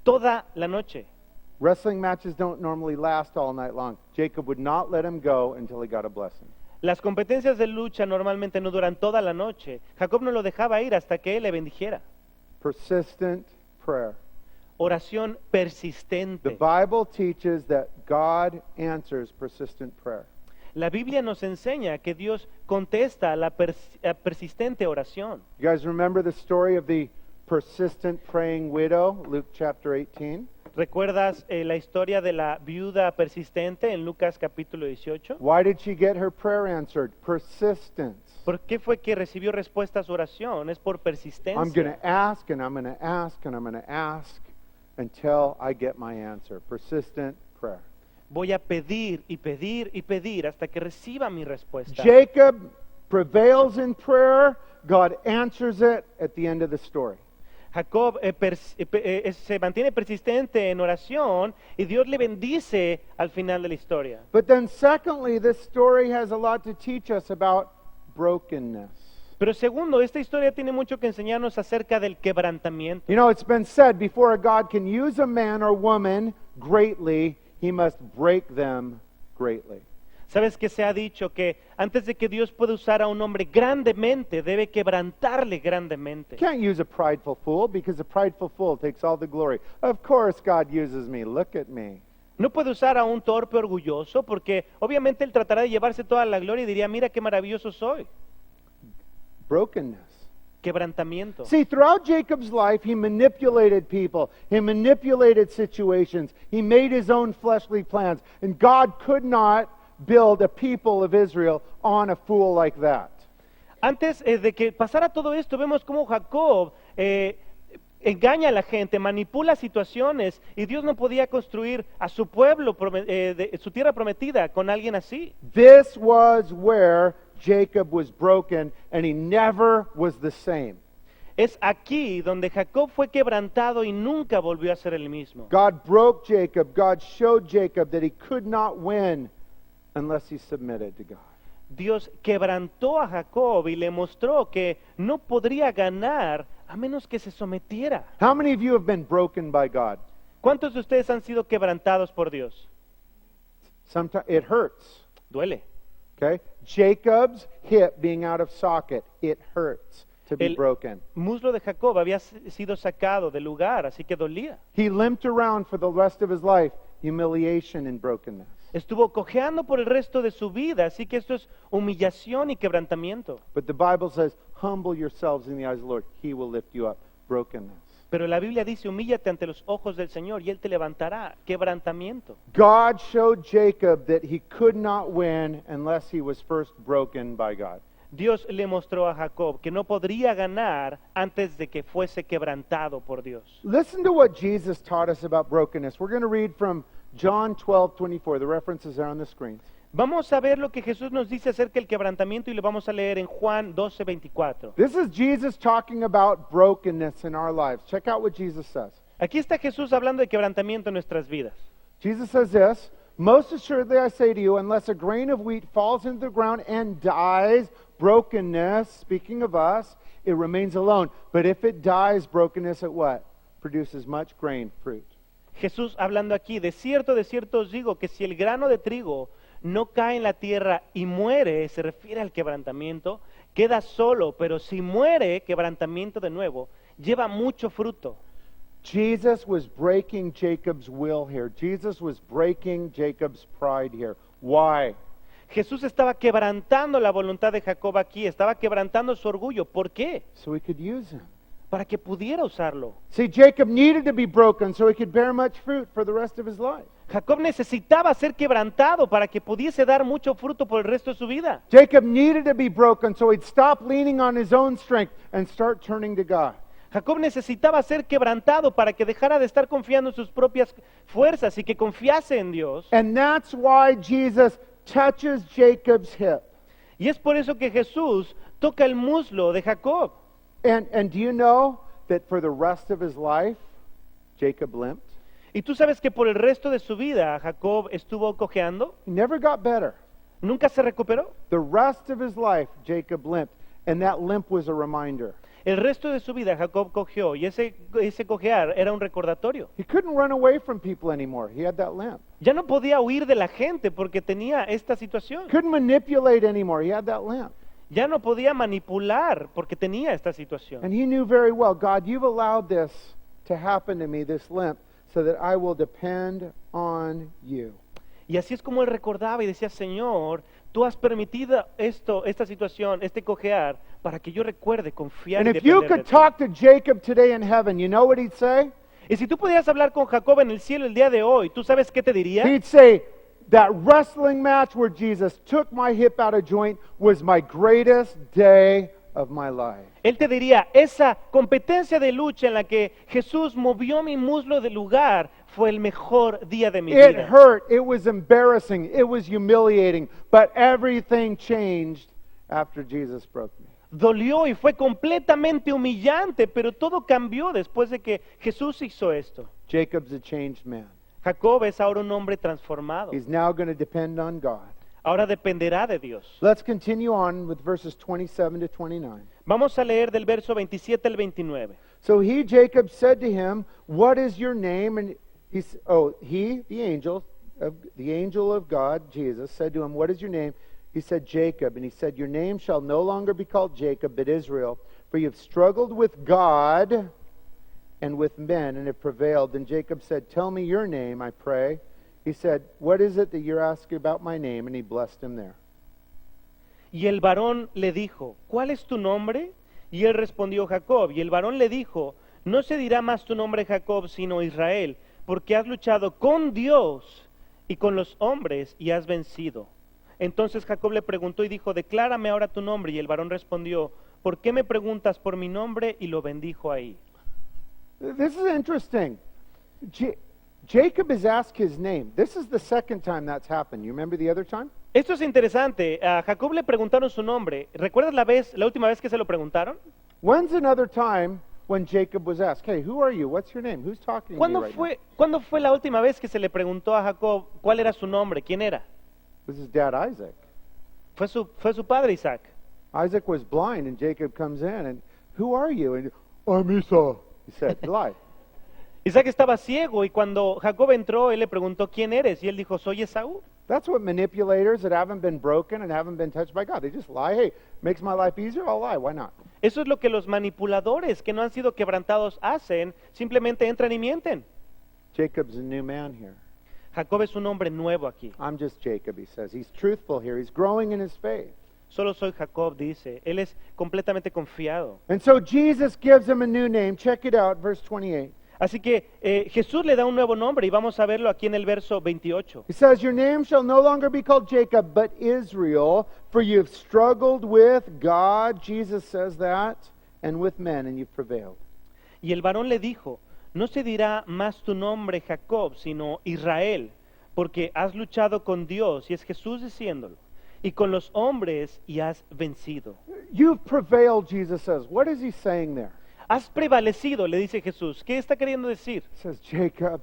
Toda la noche. Wrestling matches don't normally last all night long. Jacob would not let him go until he got a blessing. Las competencias de lucha normalmente no duran toda la noche. Jacob no lo dejaba ir hasta que él le bendijera. Persistent prayer. Oración The persistente. Bible teaches that God answers persistent prayer. La Biblia nos enseña que Dios contesta a la persistente oración. You guys remember the story of the persistent praying widow, Luke chapter 18? ¿Recuerdas la historia de la viuda persistente en Lucas capítulo 18? Why did she get her prayer answered? Persistence. ¿Por qué fue que recibió respuesta a su oración? Es por I'm going persistencia. to ask and I'm going to ask and I'm going to ask until I get my answer. Persistent prayer. Voy a pedir y pedir y pedir hasta que reciba mi respuesta. Jacob prevails in prayer. God answers it at the end of the story. Jacob se mantiene persistente en oración y Dios le bendice al final de la historia. But then secondly, this story has a lot to teach us about brokenness. Pero segundo, esta historia tiene mucho que enseñarnos acerca del quebrantamiento. You know, it's been said before God can use a man or woman greatly, he must break them greatly. ¿Sabes que se ha dicho que antes de que Dios pueda usar a un hombre grandemente, debe quebrantarle grandemente? Can't use a prideful fool because a prideful fool takes all the glory. Of course God uses me. Look at me. No puede usar a un torpe orgulloso porque obviamente él tratará de llevarse toda la gloria y diría, mira qué maravilloso soy. Brokenness. Quebrantamiento. See, throughout Jacob's life, he manipulated people. He manipulated situations. He made his own fleshly plans. And God could not build a people of Israel on a fool like that. Antes de que pasara todo esto, vemos cómo Jacob engaña a la gente, manipula situaciones y Dios no podía construir a su pueblo, su tierra prometida con alguien así. This was where Jacob was broken and he never was the same. Es aquí donde Jacob fue quebrantado y nunca volvió a ser el mismo. God broke Jacob. God showed Jacob that he could not win unless he submitted to God. Dios quebrantó a Jacob y le mostró que no podría ganar a menos que se sometiera. How many of you have been broken by God? ¿Cuántos de ustedes han sido quebrantados por Dios? Sometimes it hurts. Duele. Okay? Jacob's hip being out of socket, it hurts to be El broken. muslo de Jacob había sido sacado del lugar, así que dolía. He limped around for the rest of his life, humiliation and brokenness. Estuvo cojeando por el resto de su vida, así que esto es humillación y quebrantamiento. But the Bible says, humble yourselves in the eyes of the Lord. He will lift you up. Brokenness. Pero la Biblia dice, humíllate ante los ojos del Señor y Él te levantará. Quebrantamiento. God showed Jacob that he could not win unless he was first broken by God. Dios le mostró a Jacob que no podría ganar antes de que fuese quebrantado por Dios. Listen to what Jesus taught us about brokenness. We're going to read from John 12:24. The references are on the screen. Vamos a ver lo que Jesús nos dice acerca del quebrantamiento y lo vamos a leer en Juan 12:24. This is Jesus talking about brokenness in our lives. Check out what Jesus says. Aquí está Jesús hablando de quebrantamiento en nuestras vidas. Jesus says this, most assuredly I say to you, unless a grain of wheat falls into the ground and dies, brokenness, speaking of us, it remains alone. But if it dies, brokenness at what? Produces much grain, fruit. Jesús hablando aquí, de cierto os digo que si el grano de trigo no cae en la tierra y muere, se refiere al quebrantamiento, queda solo, pero si muere, quebrantamiento de nuevo, lleva mucho fruto. Jesus was breaking Jacob's will here. Jesus was breaking Jacob's pride here. Why? Jesús estaba quebrantando la voluntad de Jacob aquí, estaba quebrantando su orgullo. ¿Por qué? So he could use him. para que pudiera usarlo. See, Jacob needed to be broken so he could bear much fruit for the rest of his life. Jacob necesitaba ser quebrantado para que pudiese dar mucho fruto por el resto de su vida. Jacob needed to be broken so he'd stop leaning on his own strength and start turning to God. Jacob necesitaba ser quebrantado para que dejara de estar confiando en sus propias fuerzas y que confiase en Dios. And that's why Jesus touches Jacob's hip. Y es por eso que Jesús toca el muslo de Jacob. And do you know that for the rest of his life, Jacob limped? Y tú sabes que por el resto de su vida Jacob estuvo cojeando, He never got better. nunca se recuperó. The rest of his life, Jacob limped. And that limp was a reminder. El resto de su vida Jacob cojeó y ese cojear era un recordatorio. He couldn't run away from people anymore. He had that limp. Ya no podía huir de la gente porque tenía esta situación. Couldn't manipulate anymore. He had that limp. Ya no podía manipular porque tenía esta situación. And he knew very well, God, you've allowed this to happen to me, this limp, so that I will depend on you. Y así es como él recordaba y decía, Señor, tú has permitido esta situación, este cojear, para que yo recuerde confiar And y if you depender de could ti. talk to Jacob today in heaven, you know what he'd say? Y si tú pudieras hablar con Jacob en el cielo el día de hoy, ¿tú sabes qué te diría? He'd say, that wrestling match where Jesus took my hip out of joint was my greatest day of my life. Él te diría, esa competencia de lucha en la que Jesús movió mi muslo del lugar fue el mejor día de mi It vida. hurt, it was embarrassing, it was humiliating, but everything changed after Jesus broke me. Dolió y fue completamente humillante, pero todo cambió después de que Jesús hizo esto. Jacob's a changed man. Jacob es ahora un hombre transformado. He's now going to depend on God. Ahora dependerá de Dios. Let's continue on with verses 27 to 29. Vamos a leer del verso 27 al 29. So he, Jacob, said to him, what is your name? And the angel of God, Jesus, said to him, what is your name? He said, Jacob. And he said, your name shall no longer be called Jacob, but Israel, for you have struggled with God and with men and have prevailed. Then Jacob said, tell me your name, I pray. He said, what is it that you're asking about my name? And he blessed him there. Y el varón le dijo, ¿cuál es tu nombre? Y él respondió, Jacob. Y el varón le dijo, no se dirá más tu nombre Jacob, sino Israel, porque has luchado con Dios y con los hombres y has vencido. Entonces Jacob le preguntó y dijo, declárame ahora tu nombre. Y el varón respondió, ¿por qué me preguntas por mi nombre? Y lo bendijo ahí. This is interesting. Jacob is asked his name. This is the second time that's happened. You remember the other time? Esto es interesante. A Jacob le preguntaron su nombre. ¿Recuerdas la última vez que se lo preguntaron? When's another time when Jacob was asked, hey, who are you? What's your name? Who's talking to you right now? ¿Cuándo fue la última vez que se le preguntó a Jacob cuál era su nombre? ¿Quién era? This is dad Isaac. Fue su padre Isaac. Isaac was blind, and Jacob comes in, and who are you? And I'm Esau, he said. He lied. Isaac estaba ciego y cuando Jacob entró, él le preguntó, ¿quién eres? Y él dijo, soy Esaú. That's what manipulators that haven't been broken and haven't been touched by God, they just lie. Hey, makes my life easier, I'll lie. Why not? Eso es lo que los manipuladores que no han sido quebrantados hacen, simplemente entran y mienten. Jacob's a new man here. Jacob es un hombre nuevo aquí. I'm just Jacob, he says. He's truthful here. He's growing in his faith. Solo soy Jacob, dice. Él es completamente confiado. And so Jesus gives him a new name. Check it out, verse 28. Así que Jesús le da un nuevo nombre y vamos a verlo aquí en el verso 28. He says, your name shall no longer be called Jacob, but Israel, for you've struggled with God, Jesus says that, and with men, and you've prevailed. Y el varón le dijo, no se dirá más tu nombre Jacob, sino Israel, porque has luchado con Dios, y es Jesús diciéndolo, y con los hombres y has vencido. You've prevailed, Jesus says. What is he saying there? Has prevalecido, le dice Jesús. ¿Qué está queriendo decir? He says, Jacob,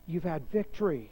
you've had victory.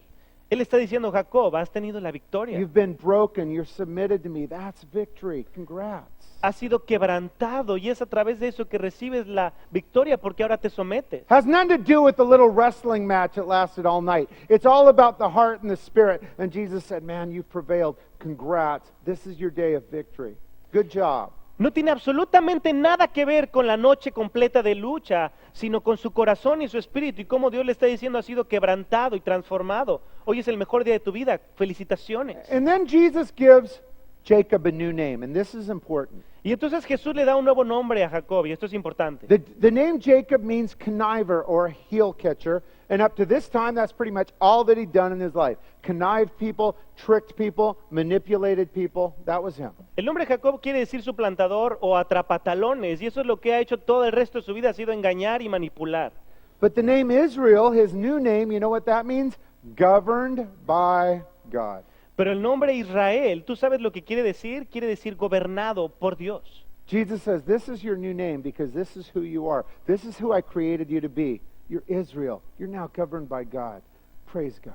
Él está diciendo, Jacob, has tenido la victoria. You've been broken. You're submitted to me. That's victory. Congrats. Has sido quebrantado y es a través de eso que recibes la victoria porque ahora te sometes. Has nothing to do with the little wrestling match that lasted all night. It's all about the heart and the spirit. And Jesus said, man, you've prevailed. Congrats. This is your day of victory. Good job. No tiene absolutamente nada que ver con la noche completa de lucha, sino con su corazón y su espíritu y cómo Dios le está diciendo ha sido quebrantado y transformado. Hoy es el mejor día de tu vida. Felicitaciones. And then Jesus gives Jacob a new name, and this is important. Y entonces Jesús le da un nuevo nombre a Jacob, y esto es importante. The name Jacob means conniver or heel catcher, and up to this time, that's pretty much all that he'd done in his life. Connived people, tricked people, manipulated people. That was him. El nombre Jacob quiere decir suplantador o atrapatalones, y eso es lo que ha hecho todo el resto de su vida, ha sido engañar y manipular. But the name Israel, his new name, you know what that means? Governed by God. Pero el nombre Israel, ¿tú sabes lo que quiere decir? Quiere decir gobernado por Dios. Jesus says, this is your new name because this is who you are. This is who I created you to be. You're Israel. You're now governed by God. Praise God.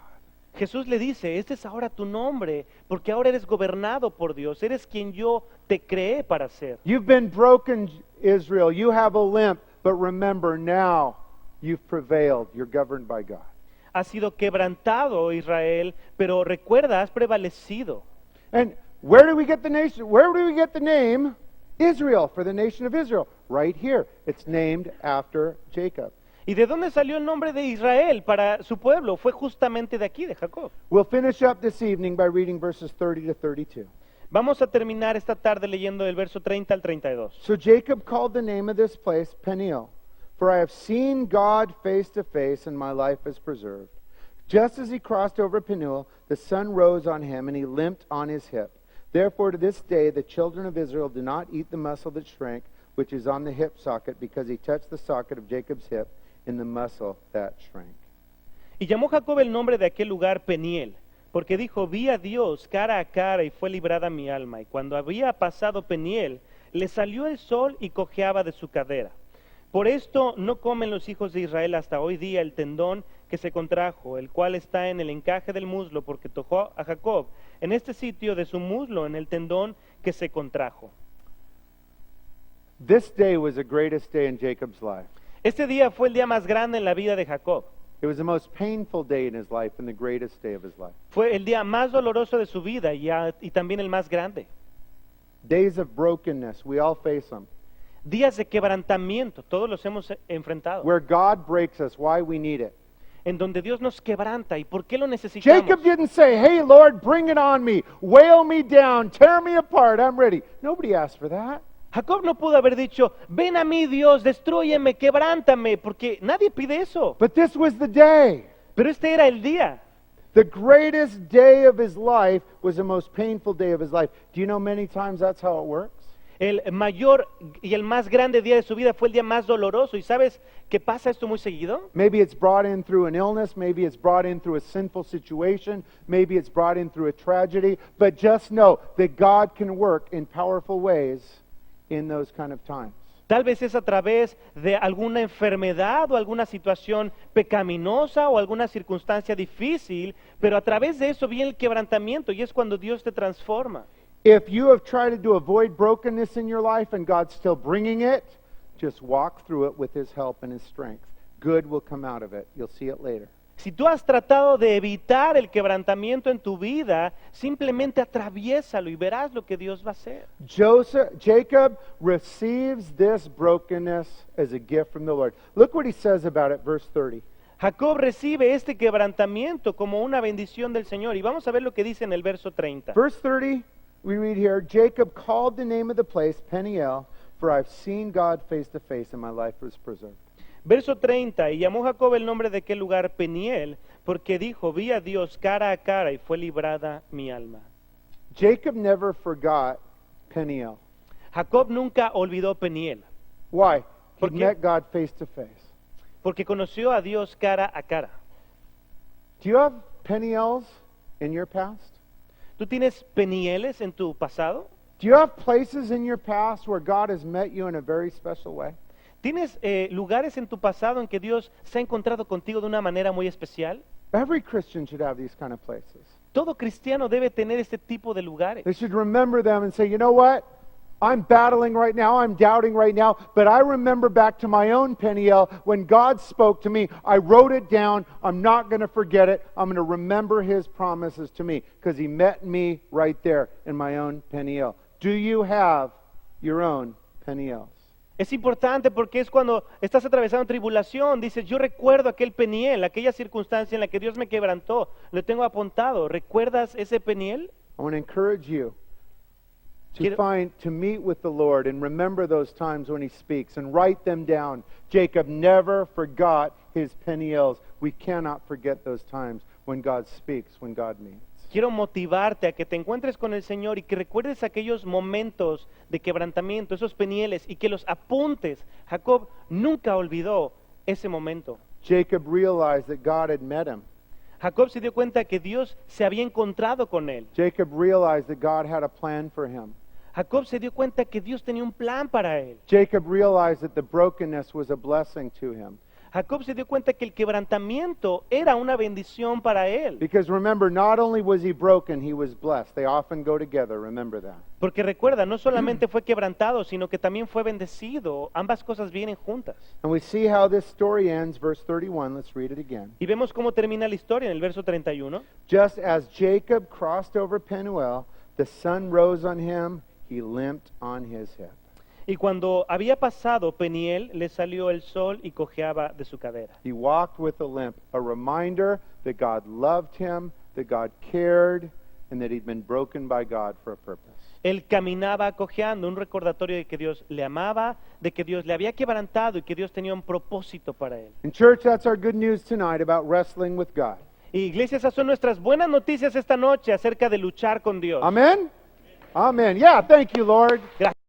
Jesús le dice, este es ahora tu nombre, porque ahora eres gobernado por Dios, eres quien yo te creé para ser. You've been broken, Israel. You have a limp, but remember now you've prevailed. You're governed by God. Has sido quebrantado, Israel, pero recuerda, has prevalecido. And where do we get the nation? Where do we get the name Israel for the nation of Israel? Right here. It's named after Jacob. ¿Y de dónde salió el nombre de Israel para su pueblo? Fue justamente de aquí, de Jacob. We'll finish up this evening by reading verses 30 to 32. Vamos a terminar esta tarde leyendo el verso 30 al 32. So Jacob called the name of this place Peniel, for I have seen God face to face, and my life is preserved. Just as he crossed over Peniel, the sun rose on him, and he limped on his hip. Therefore to this day the children of Israel do not eat the muscle that shrank, which is on the hip socket, because he touched the socket of Jacob's hip in the muscle that shrank. Y llamó Jacob el nombre de aquel lugar Peniel, porque dijo, vi a Dios cara a cara y fue librada mi alma. Y cuando había pasado Peniel, le salió el sol y cojeaba de su cadera. Por esto no comen los hijos de Israel hasta hoy día el tendón que se contrajo, el cual está en el encaje del muslo, porque tocó a Jacob en este sitio de su muslo, en el tendón que se contrajo. This day was the greatest day in Jacob's life. Este día fue el día más grande en la vida de Jacob. It was the most painful day in his life and the greatest day of his life. Fue el día más doloroso de su vida y también el más grande. Days of brokenness, we all face them. Días de quebrantamiento, todos los hemos enfrentado. Where God breaks us, why we need it. En donde Dios nos quebranta. ¿Y por qué lo necesitamos? Jacob didn't say, hey Lord, bring it on me, whale me down, tear me apart, I'm ready. Nobody asked for that. Jacob no pudo haber dicho, ven a mí Dios, destrúyeme, quebrántame, porque nadie pide eso. But this was the day. Pero este era el día. The greatest day of his life was the most painful day of his life. Do you know many times that's how it works? El mayor y el más grande día de su vida fue el día más doloroso. ¿Y sabes qué pasa esto muy seguido? Maybe it's brought in through an illness, maybe it's brought in through a sinful situation, maybe it's brought in through a tragedy, but just know that God can work in powerful ways in those kind of times. Tal vez es a través de alguna enfermedad o alguna situación pecaminosa o alguna circunstancia difícil, pero a través de eso viene el quebrantamiento y es cuando Dios te transforma. If you have tried to avoid brokenness in your life and God's still bringing it, just walk through it with His help and His strength. Good will come out of it. You'll see it later. Si tú has tratado de evitar el quebrantamiento en tu vida, simplemente atraviésalo y verás lo que Dios va a hacer. Jacob receives this brokenness as a gift from the Lord. Look what he says about it, verse 30. Jacob recibe este quebrantamiento como una bendición del Señor. Y vamos a ver lo que dice en el verso 30. Verse 30, we read here, Jacob called the name of the place Peniel, for I've seen God face to face and my life was preserved. Verso 30, y llamó Jacob el nombre de aquel lugar Peniel, porque dijo, vi a Dios cara a cara y fue librada mi alma. Jacob never forgot Peniel. Jacob nunca olvidó Peniel. Why? He ¿Por qué? met God face to face. Porque conoció a Dios cara a cara. Do you have Peniels in your past? ¿Tú tienes Penieles en tu pasado? Do you have places in your past where God has met you in a very special way? ¿Tienes lugares en tu pasado en que Dios se ha encontrado contigo de una manera muy especial? Every Christian should have these kind of places. Todo cristiano debe tener este tipo de lugares. They should remember them and say, you know what? I'm battling right now, I'm doubting right now, but I remember back to my own Peniel when God spoke to me. I wrote it down. I'm not going to forget it. I'm going to remember His promises to me because He met me right there in my own Peniel. Do you have your own Peniels? Es importante porque es cuando estás atravesando tribulación, dices, yo recuerdo aquel Peniel, aquella circunstancia en la que Dios me quebrantó, lo tengo apuntado. ¿Recuerdas ese Peniel? I want to encourage you. to meet with the Lord and remember those times when He speaks and write them down. Jacob never forgot his Peniels. We cannot forget those times when God speaks, when God meets. Quiero motivarte a que te encuentres con el Señor y que recuerdes aquellos momentos de quebrantamiento, esos penieles, y que los apuntes. Jacob nunca olvidó ese momento. Jacob realized that God had met him. Jacob se dio cuenta que Dios se había encontrado con él. Jacob realized that God had a plan for him. Jacob se dio cuenta que Dios tenía un plan para él. Jacob realized that the brokenness was a blessing to him. Jacob se dio cuenta que el quebrantamiento era una bendición para él. Because remember, not only was he broken, he was blessed. They often go together, remember that. Porque recuerda, no solamente fue quebrantado, sino que también fue bendecido. Ambas cosas vienen juntas. And we see how this story ends, verse 31. Let's read it again. Y vemos cómo termina la historia en el verso 31. Just as Jacob crossed over Penuel, the sun rose on him, he limped on his hip. Y cuando había pasado Peniel, le salió el sol y cojeaba de su cadera. He walked with a limp, a reminder that God loved him, that God cared, and that he'd been broken by God for a purpose. Él caminaba cojeando, un recordatorio de que Dios le amaba, de que Dios le había quebrantado y que Dios tenía un propósito para él. In church, that's our good news tonight about wrestling with God. Y iglesia, esas son nuestras buenas noticias esta noche acerca de luchar con Dios. Amen? Amen. Yeah, thank you, Lord. Gracias.